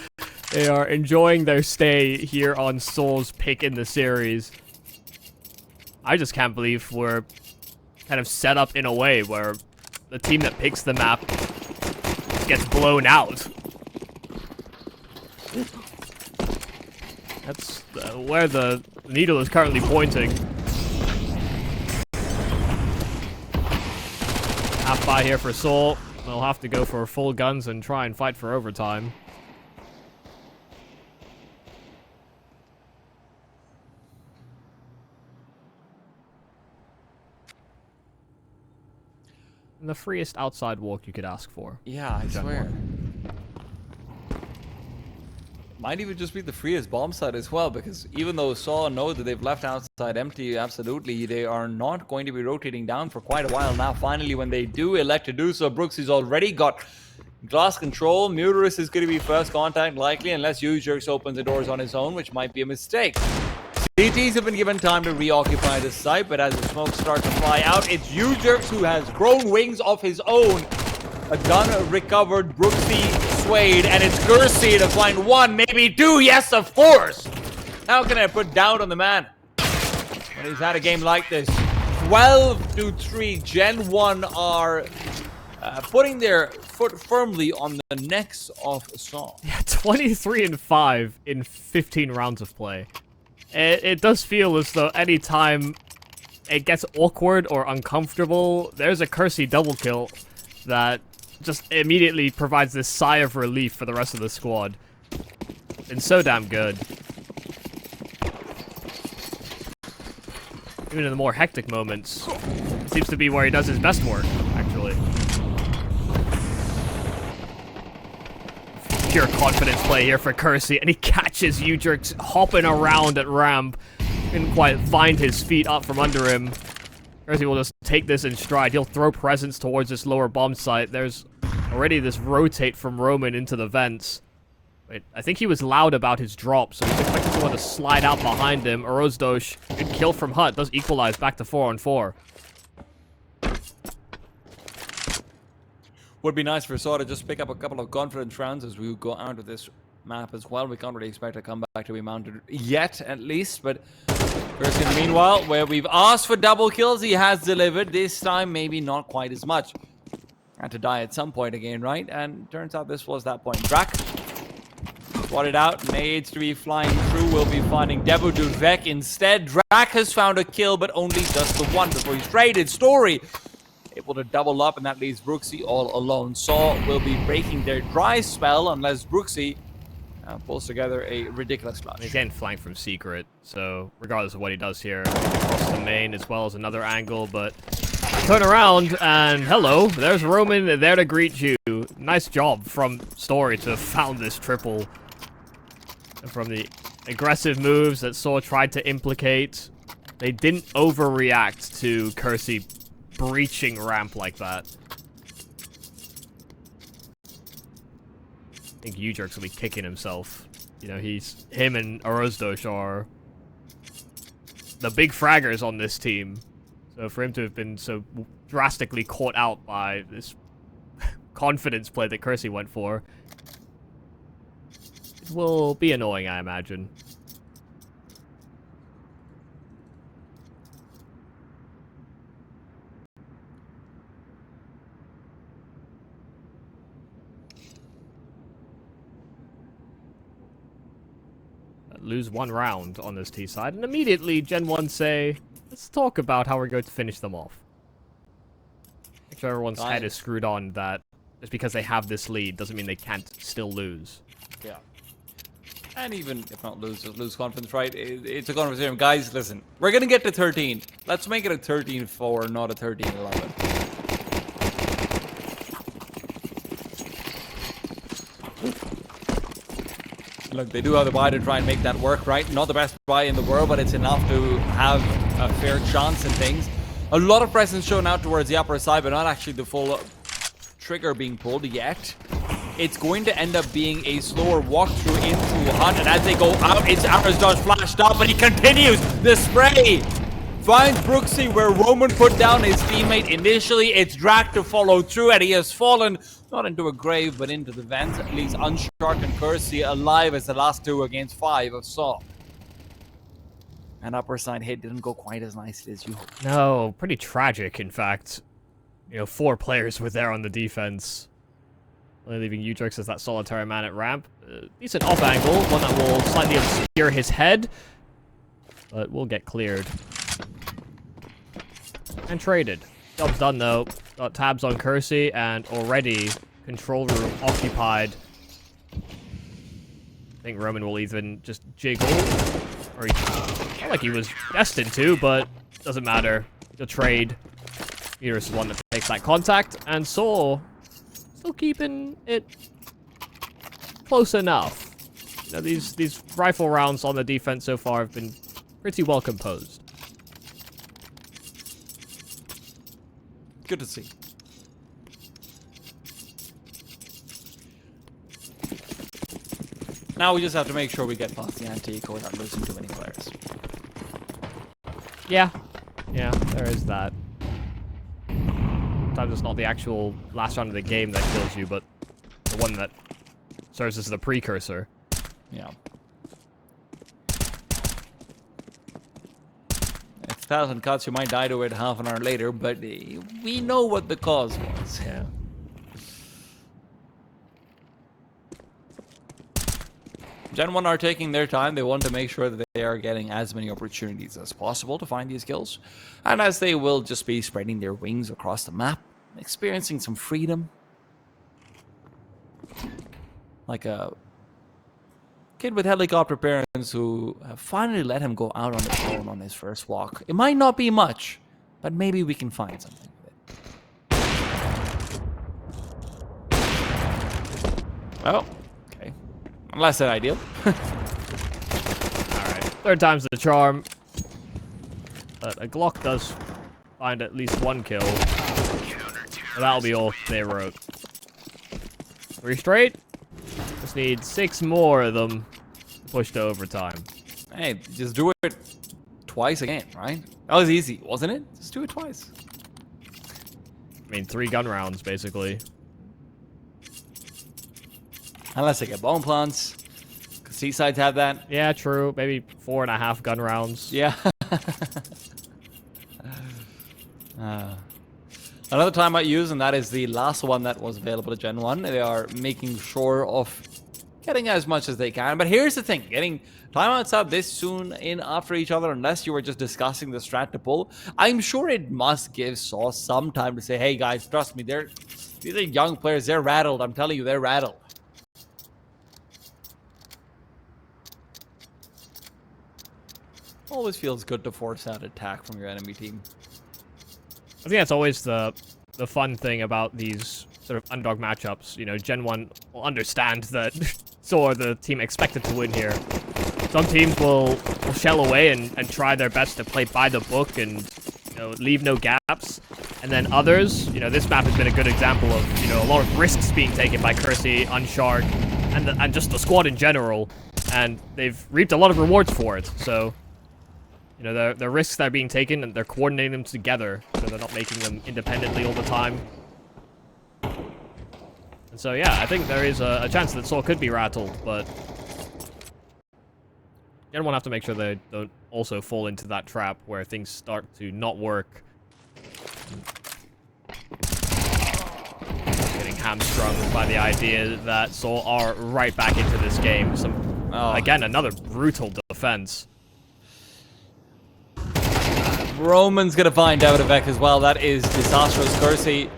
B: They are enjoying their stay here on sAw's pick in the series. I just can't believe we're kind of set up in a way where the team that picks the map gets blown out. That's where the needle is currently pointing. Half buy here for sAw. They'll have to go for full guns and try and fight for overtime. And the freest outside walk you could ask for.
A: Yeah, I swear. Might even just be the freest bomb site as well, because even though sAw know that they've left outside empty, absolutely, they are not going to be rotating down for quite a while now. Finally, when they do elect to do so, Brooks has already got glass control. Muterus is going to be first contact likely, unless U-Jerks opens the doors on his own, which might be a mistake. CTs have been given time to reoccupy the site, but as the smoke starts to fly out, it's U-Jerks who has grown wings of his own. A gun recovered, Brooksy swayed, and it's Gersey to find 1, maybe 2, yes, of course! How can I put doubt on the man when he's had a game like this? 12-3, GenOne are putting their foot firmly on the necks of sAw.
B: Yeah, 23-5 in 15 rounds of play. It does feel as though any time it gets awkward or uncomfortable, there's a Kersey double kill that just immediately provides this sigh of relief for the rest of the squad. Been so damn good. Even in the more hectic moments, it seems to be where he does his best work, actually. Pure confidence play here for Kersey, and he catches Udrix hopping around at ramp. Couldn't quite find his feet up from under him. Kersey will just take this in stride. He'll throw presence towards this lower bomb site. There's already this rotate from Roman into the vents. Wait, I think he was loud about his drop, so he's expecting someone to slide out behind him. Orozdosh, good kill from Hut, does equalize back to 4-on-4.
A: Would be nice for sAw to just pick up a couple of confidence rounds as we go out of this map as well. We can't really expect a comeback to be mounted yet, at least, but first in the meanwhile, where we've asked for double kills, he has delivered. This time, maybe not quite as much. Had to die at some point again, right? And turns out this was that point. Drak swatted out, nades to be flying through. We'll be finding Devo Duvek instead. Drak has found a kill, but only just the one before he's traded. Story able to double up, and that leaves Brooksy all alone. sAw will be breaking their dry spell unless Brooksy pulls together a ridiculous clutch.
B: He's getting flanked from Secret, so regardless of what he does here, across the main as well as another angle, but turn around and hello, there's Roman there to greet you. Nice job from Story to have found this triple. And from the aggressive moves that sAw tried to implicate, they didn't overreact to Kersey breaching ramp like that. I think Udrix will be kicking himself. You know, him and Orozdosh are the big fraggers on this team. So for him to have been so drastically caught out by this confidence play that Kersey went for, it will be annoying, I imagine. Lose one round on this T side, and immediately GenOne say, let's talk about how we're going to finish them off. Make sure everyone's head is screwed on that just because they have this lead doesn't mean they can't still lose.
A: Yeah. And even if not lose confidence, right? It's a conversation. Guys, listen, we're going to get to 13. Let's make it a 13-4, not a 13-11. Look, they do have the buy to try and make that work, right? Not the best buy in the world, but it's enough to have a fair chance in things. A lot of presence shown out towards the upper side, but not actually the full trigger being pulled yet. It's going to end up being a slower walkthrough into Hunt, and as they go out, it's Orozdosh flashed up, but he continues the spray. Finds Brooksy where Roman put down his teammate initially. It's Drak to follow through, and he has fallen not into a grave, but into the vents. At least Unshark and Kersey alive as the last 2 against 5 of sAw. And upper side hit didn't go quite as nicely as you hoped.
B: No, pretty tragic, in fact. You know, 4 players were there on the defense. Only leaving Udrix as that solitary man at ramp. Decent off angle, one that will slightly obscure his head. But will get cleared. And traded. Job's done though. Got tabs on Kersey and already control room occupied. I think Roman will even just jiggle. Or not like he was destined to, but doesn't matter. He'll trade. Here's one that takes that contact, and sAw still keeping it close enough. You know, these rifle rounds on the defense so far have been pretty well composed.
A: Good to see. Now we just have to make sure we get past the anti-eco without losing too many players.
B: Yeah, there is that. Sometimes it's not the actual last round of the game that kills you, but the one that serves as the precursor.
A: Yeah. If 1,000 cuts, you might die to it half an hour later, but we know what the cause was.
B: Yeah.
A: GenOne are taking their time. They want to make sure that they are getting as many opportunities as possible to find these kills. And as they will just be spreading their wings across the map, experiencing some freedom. Like a kid with helicopter parents who have finally let him go out on his own on his first walk. It might not be much, but maybe we can find something with it. Well, okay. Less than ideal.
B: Alright, third time's the charm. But a Glock does find at least one kill. So that'll be all they wrote. 3 straight. Just need 6 more of them pushed to overtime.
A: Hey, just do it twice again, right? That was easy, wasn't it? Just do it twice.
B: I mean, 3 gun rounds, basically.
A: Unless they get bone plants. Because Seasides have that.
B: Yeah, true. Maybe 4.5 gun rounds.
A: Yeah. Another time I use, and that is the last one that was available to GenOne. They are making sure of getting as much as they can. But here's the thing. Getting timeouts out this soon in after each other, unless you were just discussing the strat to pull, I'm sure it must give sAw some time to say, hey guys, trust me, these are young players. They're rattled. I'm telling you, they're rattled. Always feels good to force out attack from your enemy team.
B: I think that's always the fun thing about these sort of underdog matchups. You know, GenOne will understand that sAw are the team expected to win here. Some teams will shell away and try their best to play by the book and, you know, leave no gaps. And then others, you know, this map has been a good example of, you know, a lot of risks being taken by Kersey, Unshark, and just the squad in general. And they've reaped a lot of rewards for it, so... You know, the risks that are being taken, and they're coordinating them together, so they're not making them independently all the time. And so, yeah, I think there is a chance that sAw could be rattled, but... GenOne have to make sure they don't also fall into that trap where things start to not work. Getting hamstrung by the idea that sAw are right back into this game. Again, another brutal defense.
A: Roman's gonna find out Vec as well. That is disastrous. Kersey,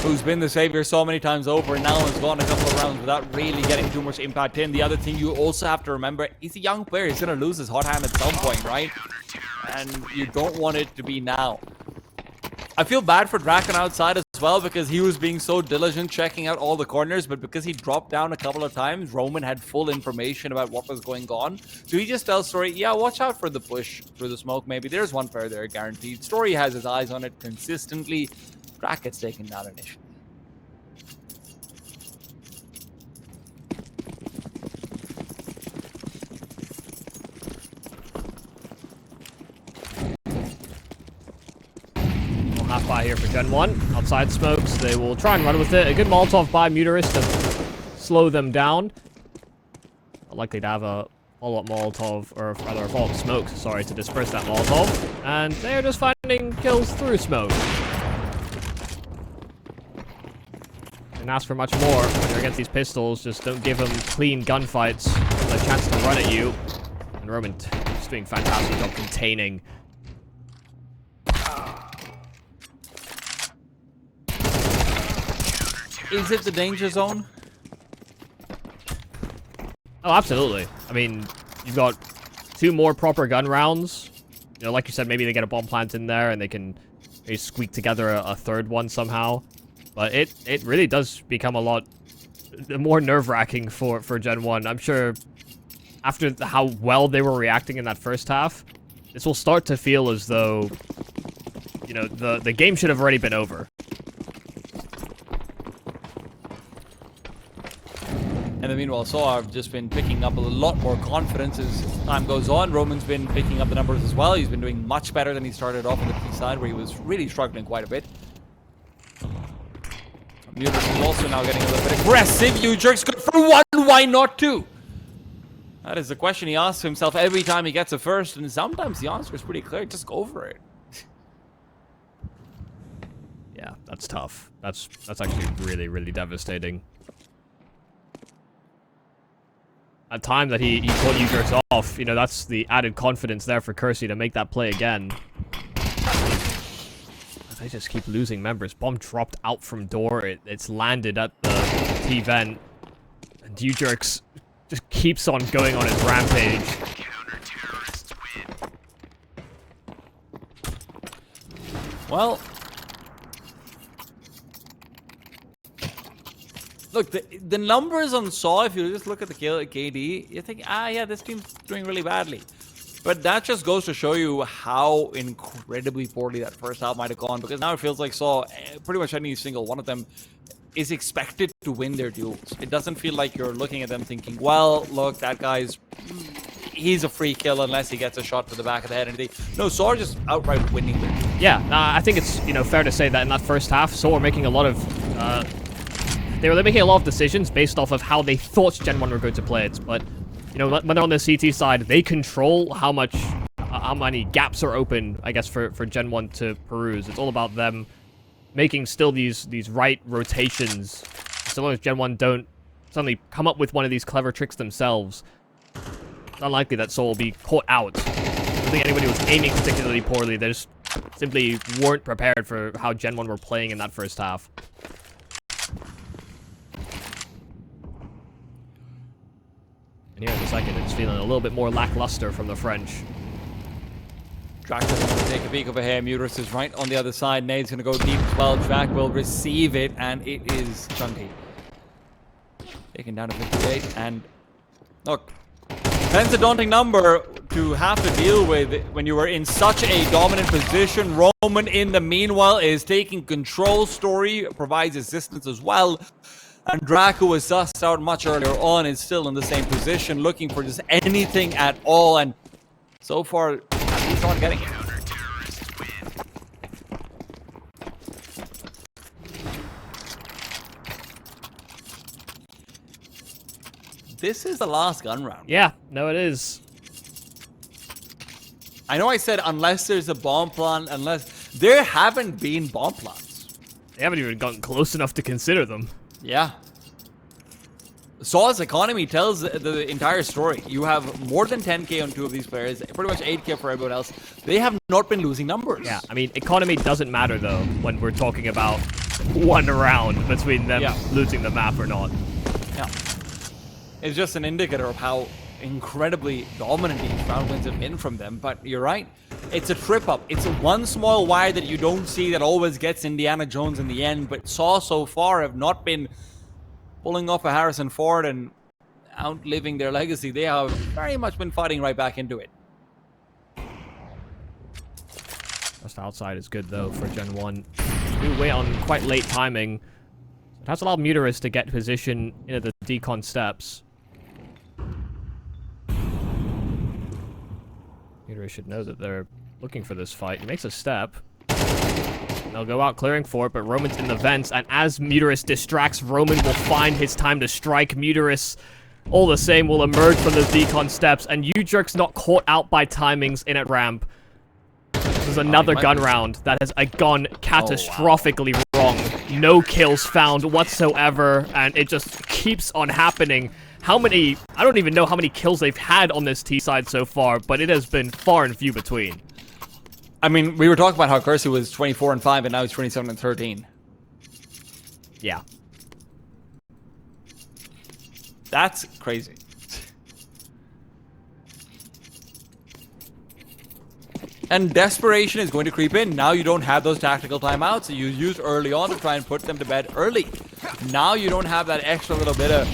A: who's been the savior so many times over, and now has gone a couple of rounds without really getting too much impact in. The other thing you also have to remember, he's a young player. He's gonna lose his hot hand at some point, right? And you don't want it to be now. I feel bad for Draken outside as well, because he was being so diligent checking out all the corners, but because he dropped down a couple of times, Roman had full information about what was going on. So he just tells Story, yeah, watch out for the push through the smoke. Maybe there's one player there guaranteed. Story has his eyes on it consistently. Drak gets taken down initially.
B: Half by here for GenOne. Outside smokes, they will try and run with it. A good Molotov by Muterus to slow them down. Not likely to have a follow-up Molotov, or rather a follow-up smoke, sorry, to disperse that Molotov. And they're just finding kills through smoke. Didn't ask for much more when you're against these pistols. Just don't give them clean gunfights. Give them a chance to run at you. And Roman just doing a fantastic job containing.
A: Is it the danger zone?
B: Oh, absolutely. I mean, you've got 2 more proper gun rounds. You know, like you said, maybe they get a bomb plant in there and they can maybe squeak together a third one somehow. But it really does become a lot more nerve-wracking for GenOne. I'm sure after how well they were reacting in that first half, this will start to feel as though, you know, the game should have already been over.
A: And then meanwhile, sAw have just been picking up a lot more confidence as time goes on. Roman's been picking up the numbers as well. He's been doing much better than he started off on the P side, where he was really struggling quite a bit. Muterus is also now getting a little bit aggressive. You jerks good for 1, why not 2? That is the question he asks himself every time he gets a first, and sometimes the answer is pretty clear. Just go for it.
B: Yeah, that's tough. That's actually really, really devastating. time that he caught Ujerks off. You know, that's the added confidence there for Kersey to make that play again. They just keep losing members. Bomb dropped out from door. It's landed at the T-vent. And Ujerks just keeps on going on his rampage.
A: Well, look, the numbers on sAw, if you just look at the KD, you think, yeah, this team's doing really badly. But that just goes to show you how incredibly poorly that first half might have gone, because now it feels like sAw, pretty much any single one of them, is expected to win their duels. It doesn't feel like you're looking at them thinking, well, look, that guy's... he's a free kill unless he gets a shot to the back of the head. And no, sAw are just outright winning their duels.
B: Yeah, I think it's, you know, fair to say that in that first half, sAw were making a lot of... they were making a lot of decisions based off of how they thought GenOne were going to play it, but... You know, when they're on the CT side, they control how many gaps are open, I guess, for GenOne to peruse. It's all about them making still these right rotations. So long as GenOne don't suddenly come up with one of these clever tricks themselves, it's unlikely that sAw will be caught out. I don't think anybody was aiming particularly poorly. They just simply weren't prepared for how GenOne were playing in that first half. And here in a second, it's feeling a little bit more lackluster from the French.
A: Drac doesn't want to take a peek over here. Muterus is right on the other side. Nade's going to go deep as well. Drac will receive it, and it is chunky. Taken down to 58, and look, 10's a daunting number to have to deal with when you were in such a dominant position. Roman, in the meanwhile, is taking control. Story provides assistance as well. And Drac, who was sussed out much earlier on, is still in the same position, looking for just anything at all. And so far, he's not getting it. This is the last gun round.
B: Yeah, no, it is.
A: I know I said unless there's a bomb plant, unless... There haven't been bomb plants.
B: They haven't even gotten close enough to consider them.
A: Yeah. sAw's economy tells the entire story. You have more than 10k on two of these players, pretty much 8k for everyone else. They have not been losing numbers.
B: Yeah, I mean, economy doesn't matter, though, when we're talking about one round between them losing the map or not.
A: Yeah. It's just an indicator of how incredibly dominant these round wins have been from them. But you're right. It's a trip up. It's a one small wire that you don't see that always gets Indiana Jones in the end. But sAw so far have not been pulling off a Harrison Ford and outliving their legacy. They have very much been fighting right back into it.
B: Just outside is good, though, for GenOne. Do wait on quite late timing. It has allowed Muterus to get position into the decon steps. Muterus should know that they're looking for this fight. He makes a step. They'll go out clearing for it, but Roman's in the vents, and as Muterus distracts, Roman will find his time to strike. Muterus, all the same, will emerge from the decon steps, and Ujerk's not caught out by timings in at ramp. This is another gun round that has gone catastrophically wrong. No kills found whatsoever, and it just keeps on happening. How many... I don't even know how many kills they've had on this T side so far, but it has been far and few between.
A: I mean, we were talking about how Kersey was 24-5, and now he's 27-13.
B: Yeah.
A: That's crazy. And desperation is going to creep in. Now you don't have those tactical timeouts that you used early on to try and put them to bed early. Now you don't have that extra little bit of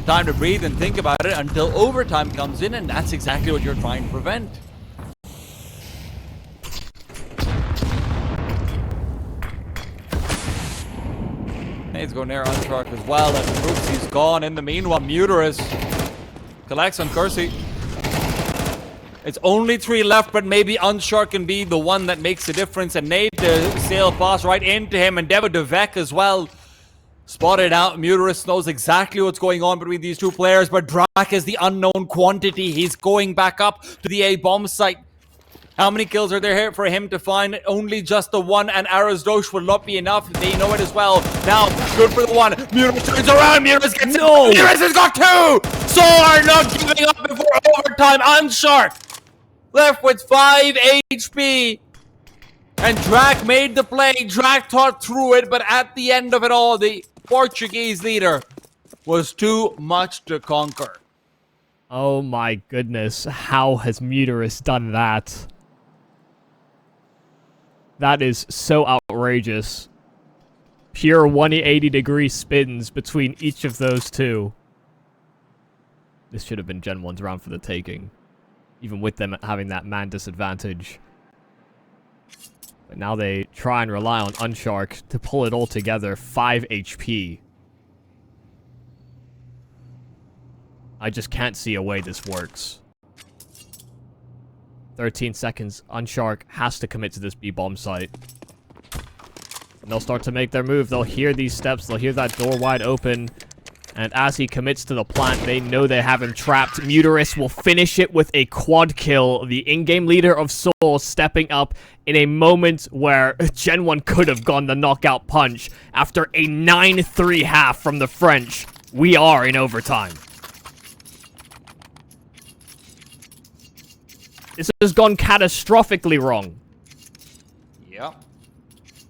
A: time to breathe and think about it until overtime comes in, and that's exactly what you're trying to prevent. Nade's going near Unshark as well, and Brooksy's gone. In the meanwhile, Muterus collects on Kersey. It's only 3 left, but maybe Unshark can be the one that makes the difference. And Nade to sail pass right into him, and Devo Devek as well. Spotted out. Muterus knows exactly what's going on between these two players, but Drac is the unknown quantity. He's going back up to the A-bomb site. How many kills are there here for him to find? Only just the one, and Arasdosh will not be enough. They know it as well. Now, good for the one. Muris turns around. Muris gets
B: No!
A: it. Muris has got two! sAw are not giving up before overtime. Unshark left with 5 HP. And Drac made the play. Drac thought through it, but at the end of it all, the Portuguese leader was too much to conquer.
B: Oh my goodness. How has Muterus done that? That is so outrageous. Pure 180-degree spins between each of those two. This should have been GenOne's round for the taking. Even with them having that man disadvantage. But now they try and rely on Unshark to pull it all together. 5 HP. I just can't see a way this works. 13 seconds. Unshark has to commit to this B-bomb site. And they'll start to make their move. They'll hear these steps. They'll hear that door wide open. And as he commits to the plant, they know they have him trapped. Muterus will finish it with a quad kill. The in-game leader of sAw stepping up in a moment where GenOne could have gone the knockout punch. After a 9-3 half from the French, we are in overtime. This has gone catastrophically wrong.
A: Yeah.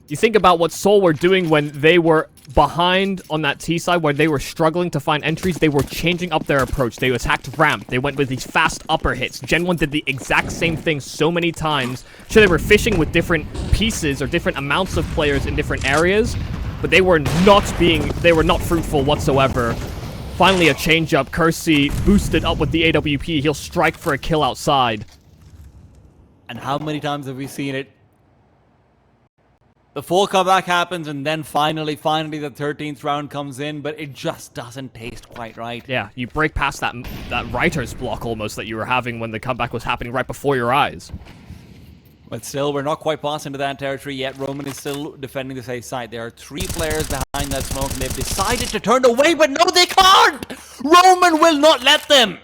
B: You think about what sAw were doing when they were behind on that T side, where they were struggling to find entries. They were changing up their approach. They attacked ramp. They went with these fast upper hits. GenOne did the exact same thing so many times. Sure, they were fishing with different pieces or different amounts of players in different areas, but they were not fruitful whatsoever. Finally, a change up. Kersey boosted up with the AWP. He'll strike for a kill outside.
A: And how many times have we seen it? The full comeback happens, and then finally, the 13th round comes in, but it just doesn't taste quite right.
B: Yeah, you break past that writer's block almost that you were having when the comeback was happening right before your eyes.
A: But still, we're not quite passed into that territory yet. Roman is still defending the safe side. There are 3 players behind that smoke, and they've decided to turn away, but no, they can't! Roman will not let them!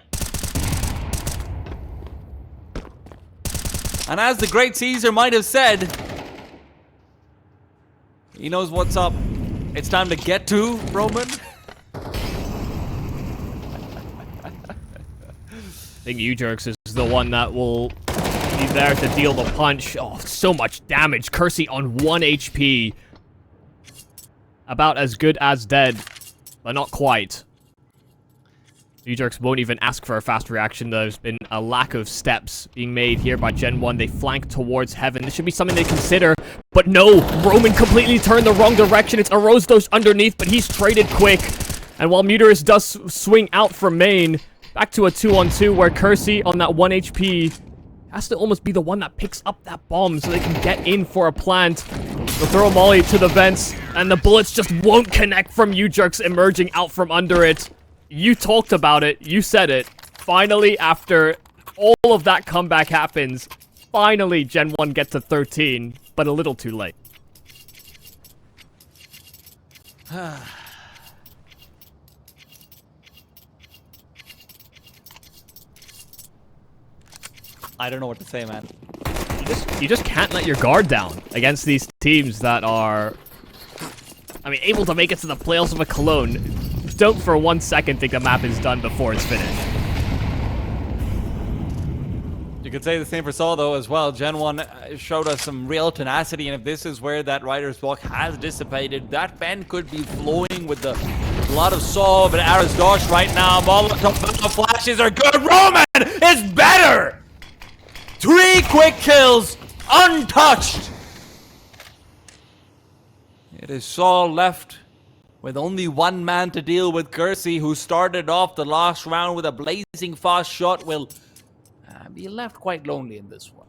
A: And as the great Caesar might have said, he knows what's up. It's time to get to Roman.
B: I think Ujerks is the one that will be there to deal the punch. Oh, so much damage. Kersey on 1 HP. About as good as dead, but not quite. Ujerks won't even ask for a fast reaction. There's been a lack of steps being made here by GenOne. They flank towards heaven. This should be something they consider. But no, Roman completely turned the wrong direction. It's Arosdos underneath, but he's traded quick. And while Muterus does swing out from main, back to a 2-on-2 where Kersey on that 1 HP has to almost be the one that picks up that bomb so they can get in for a plant. They'll throw a molly to the vents, and the bullets just won't connect from Ujerks emerging out from under it. You talked about it. You said it. Finally, after all of that comeback happens, finally GenOne gets to 13, but a little too late.
A: I don't know what to say, man.
B: You just can't let your guard down against these teams that are, I mean, able to make it to the playoffs of a Cologne. Don't for 1 second think the map is done before it's finished.
A: You could say the same for sAw, though, as well. GenOne showed us some real tenacity, and if this is where that writer's block has dissipated, that Ben could be flowing with the blood of sAw, but Arasdosh right now, Molotov flashes are good. Roman is better! 3 quick kills, untouched! It is sAw left with only 1 man to deal with. Kersey, who started off the last round with a blazing fast shot, will be left quite lonely in this one.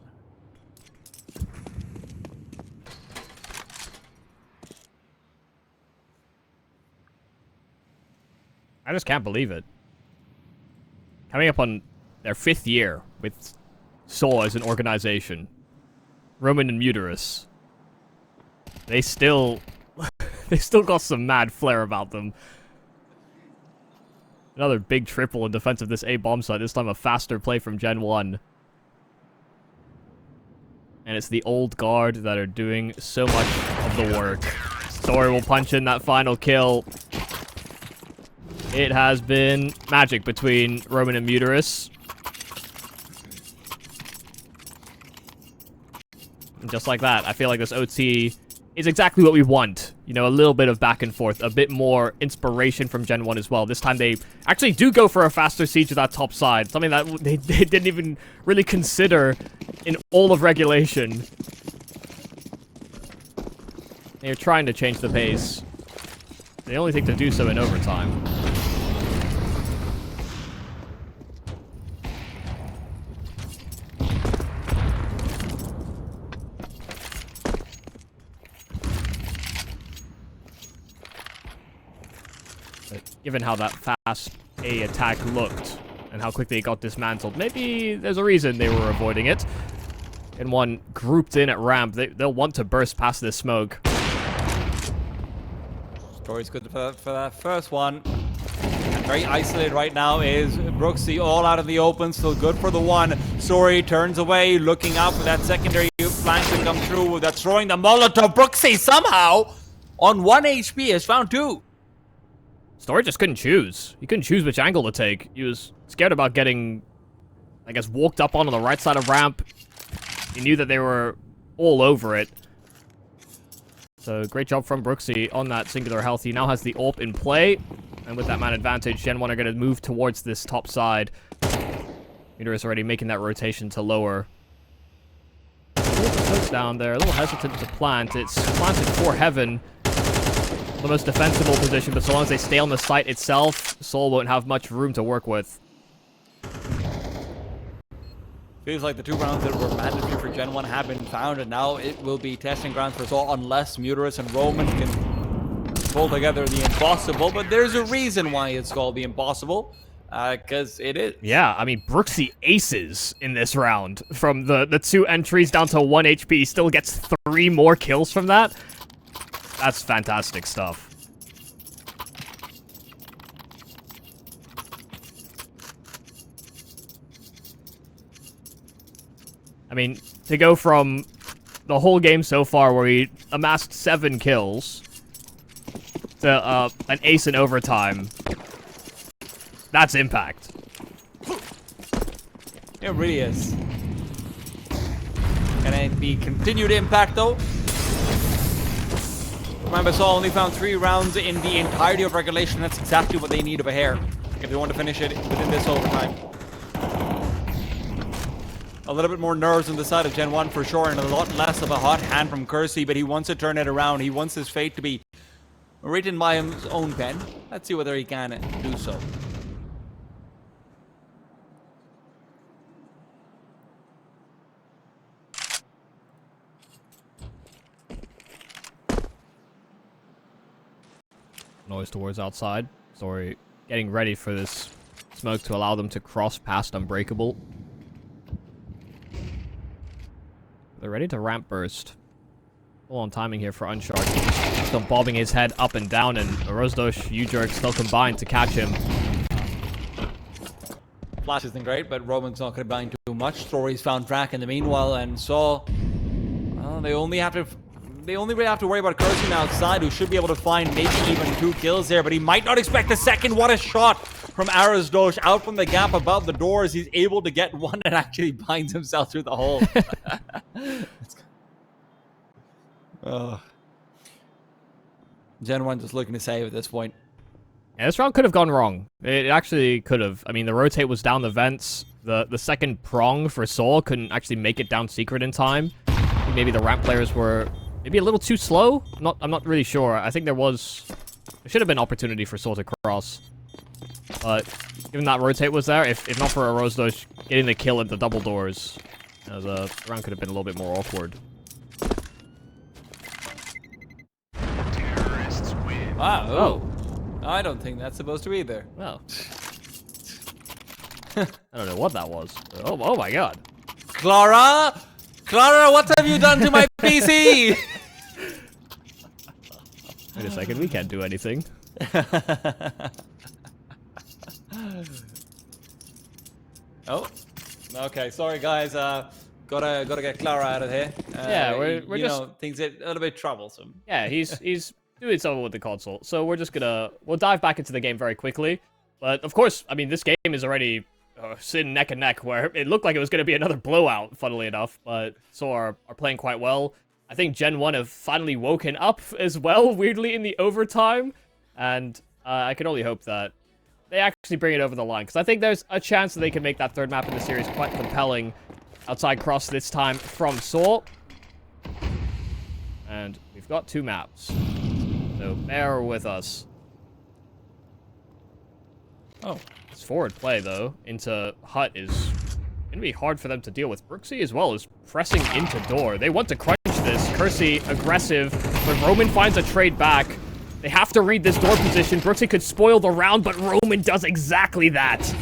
B: I just can't believe it. Coming up on their 5th year with sAw as an organization. Roman and Muterus. They still got some mad flair about them. Another big triple in defense of this A bomb site. This time a faster play from GenOne. and it's the old guard that are doing so much of the work. Story will punch in that final kill. It has been magic between Roman and Muterus. And just like that, I feel like this OT is exactly what we want. You know, a little bit of back and forth, a bit more inspiration from GenOne as well. This time they actually do go for a faster siege of that top side, something that they didn't even really consider in all of regulation. They're trying to change the pace. They only think to do so in overtime. Given how that fast A attack looked and how quickly it got dismantled, maybe there's a reason they were avoiding it. And one grouped in at ramp, they'll want to burst past this smoke.
A: Story's good for that first one. Very isolated right now is Brooksy, all out of the open, still good for the one. Story turns away, looking out for that secondary flank to come through. That's throwing the Molotov. Brooksy somehow on 1 HP has found 2.
B: Story just couldn't choose. He couldn't choose which angle to take. He was scared about getting, I guess, walked up on the right side of ramp. He knew that they were all over it. So great job from Brooksy on that singular health. He now has the AWP in play. And with that man advantage, GenOne are going to move towards this top side. Meter is already making that rotation to lower. Down there, a little hesitant to plant. It's planted for heaven. The most defensible position, but so long as they stay on the site itself, sAw won't have much room to work with.
A: Feels like the 2 rounds that were mandatory for GenOne have been found, and now it will be testing grounds for sAw unless Muterus and Roman can pull together the impossible. But there's a reason why it's called the impossible, because it is.
B: Yeah, I mean, Brooksy aces in this round. From the 2 entries down to 1 HP, he still gets 3 more kills from that. That's fantastic stuff. I mean, to go from the whole game so far where he amassed 7 kills to an ace in overtime, that's impact.
A: It really is. Can it be continued impact though? Remember, sAw only found 3 rounds in the entirety of regulation. That's exactly what they need of a hair if they want to finish it within this overtime. A little bit more nerves on the side of GenOne for sure, and a lot less of a hot hand from Kersey, but he wants to turn it around. He wants his fate to be written by his own pen. Let's see whether he can do so.
B: Noise towards outside. Story getting ready for this smoke to allow them to cross past Unbreakable. They're ready to ramp burst. Full on timing here for Uncharted. Still bobbing his head up and down, and Rosdosh, Ujerk still combined to catch him.
A: Flash isn't great, but Roman's not going to bind too much. Story's found Drac in the meanwhile, and sAw, well, they only really have to worry about Kersey outside, who should be able to find maybe even 2 kills there, but he might not expect a second. What a shot from Arasdosh out from the gap above the doors. He's able to get one and actually binds himself through the hole. GenOne just looking to save at this point.
B: Yeah, this round could have gone wrong. It actually could have. I mean, the rotate was down the vents. The second prong for sAw couldn't actually make it down secret in time. I think maybe the ramp players were maybe a little too slow. I'm not really sure. I think there should have been opportunity for sAw to cross. But given that rotate was there, if not for a Rosdosh getting the kill at the double doors, the round could have been a little bit more awkward.
A: Wow. Oh. I don't think that's supposed to be there.
B: Well. I don't know what that was. Oh my god.
A: Clara, what have you done to my PC?
B: Wait a second, we can't do anything.
A: Oh, okay. Sorry, guys. Gotta get Clara out of here.
B: Yeah, we're
A: you
B: just
A: know, things get a little bit troublesome.
B: yeah. He's doing something with the console, so we'll dive back into the game very quickly. But of course, I mean, this game is already sitting neck and neck, where it looked like it was going to be another blowout, funnily enough. But sAw are playing quite well. I think GenOne have finally woken up as well, weirdly, in the overtime. And I can only hope that they actually bring it over the line, because I think there's a chance that they can make that third map in the series quite compelling. Outside cross this time from sAw. And we've got 2 maps. So bear with us. Oh, this forward play, though, into Hut is going to be hard for them to deal with. Brooksy as well is pressing into door. They want to crunch this. Kersey aggressive, but Roman finds a trade back. They have to read this door position. Brooksy could spoil the round, but Roman does exactly that.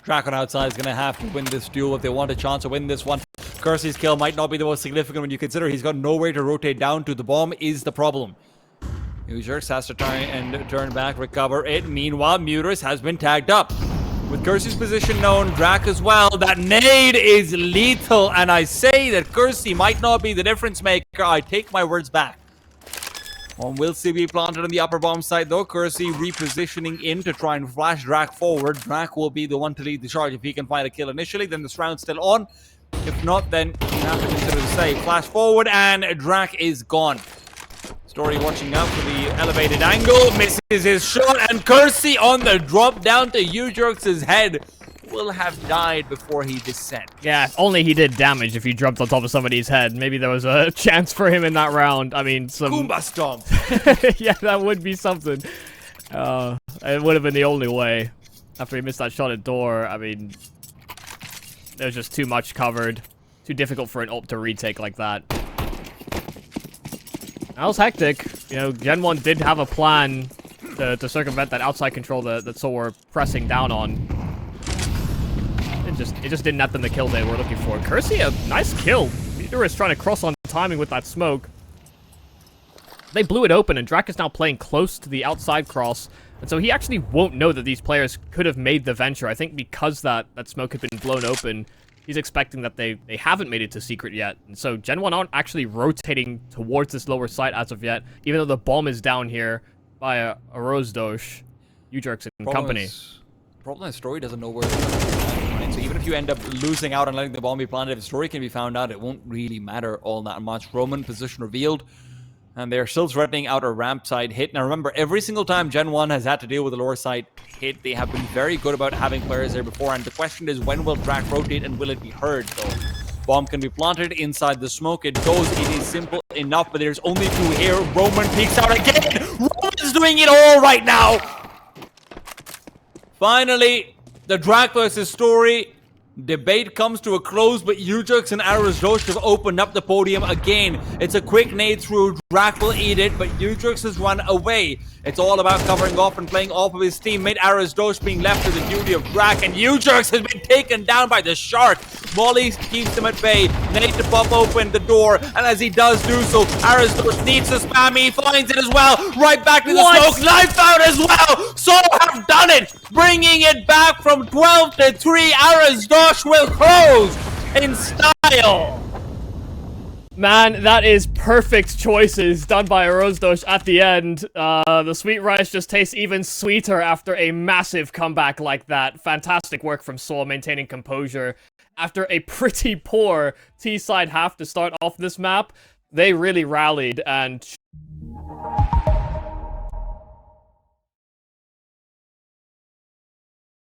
A: Drac on outside is going to have to win this duel if they want a chance to win this one. Kersey's kill might not be the most significant when you consider he's got nowhere to rotate down to. The bomb is the problem. Ujerks has to try and turn back, recover it. Meanwhile, Muterus has been tagged up. With Kersey's position known, Drac as well. That nade is lethal, and I say that Kersey might not be the difference maker. I take my words back. Bomb will still be planted on the upper bomb side, though. Kersey repositioning in to try and flash Drac forward. Drac will be the one to lead the charge. If he can find a kill initially, then this round's still on. If not, then you have to consider the save. Flash forward, and Drac is gone. Story watching out for the elevated angle. Misses his shot, and Kersey on the drop down to Ujerks' head will have died before he descends.
B: Yeah, if only he did damage if he jumped on top of somebody's head. Maybe there was a chance for him in that round. I mean, some...
A: Goomba Stomp!
B: Yeah, that would be something. It would have been the only way. After he missed that shot at door, I mean... There's just too much covered. Too difficult for an ult to retake like that. That was hectic. You know, GenOne did have a plan to circumvent that outside control that sAw were pressing down on. It just didn't net them the kill they were looking for. Kersey, a nice kill. Muterus trying to cross on timing with that smoke. They blew it open, and Drac is now playing close to the outside cross. And so he actually won't know that these players could have made the venture. I think because that smoke had been blown open, he's expecting that they haven't made it to secret yet. And so GenOne aren't actually rotating towards this lower site as of yet, even though the bomb is down here by a Rose Dosh, Ujerks and company.
A: Problem is, Story doesn't know where it's going. So even if you end up losing out and letting the bomb be planted, if Story can be found out, it won't really matter all that much. Roman position revealed. And they're still threatening out a ramp side hit. Now remember, every single time GenOne has had to deal with a lower side hit, they have been very good about having players there before. And the question is, when will Drac rotate and will it be heard? So, bomb can be planted inside the smoke. It goes. It is simple enough, but there's only 2 here. Roman peeks out again. Roman's doing it all right now. Finally, the Drac versus Story debate comes to a close, but Ujerks and Arizdosh have opened up the podium again. It's a quick nade through. Drac will eat it, but Ujerks has run away. It's all about covering off and playing off of his teammate. Arizdosh being left to the duty of Drac, and Ujerks has been taken down by the shark. Molly keeps him at bay. Nade to pop open the door, and as he does do so, Arizdosh needs to spam. He finds it as well. Right back to the smoke. Knife out as well. So have done it, bringing it back from 12 to 3. Arizdosh will close in style.
B: Man, that is perfect choices done by Rosdosh at the end. The sweet rice just tastes even sweeter after a massive comeback like that. Fantastic work from sAw maintaining composure. After a pretty poor T-side half to start off this map, they really rallied and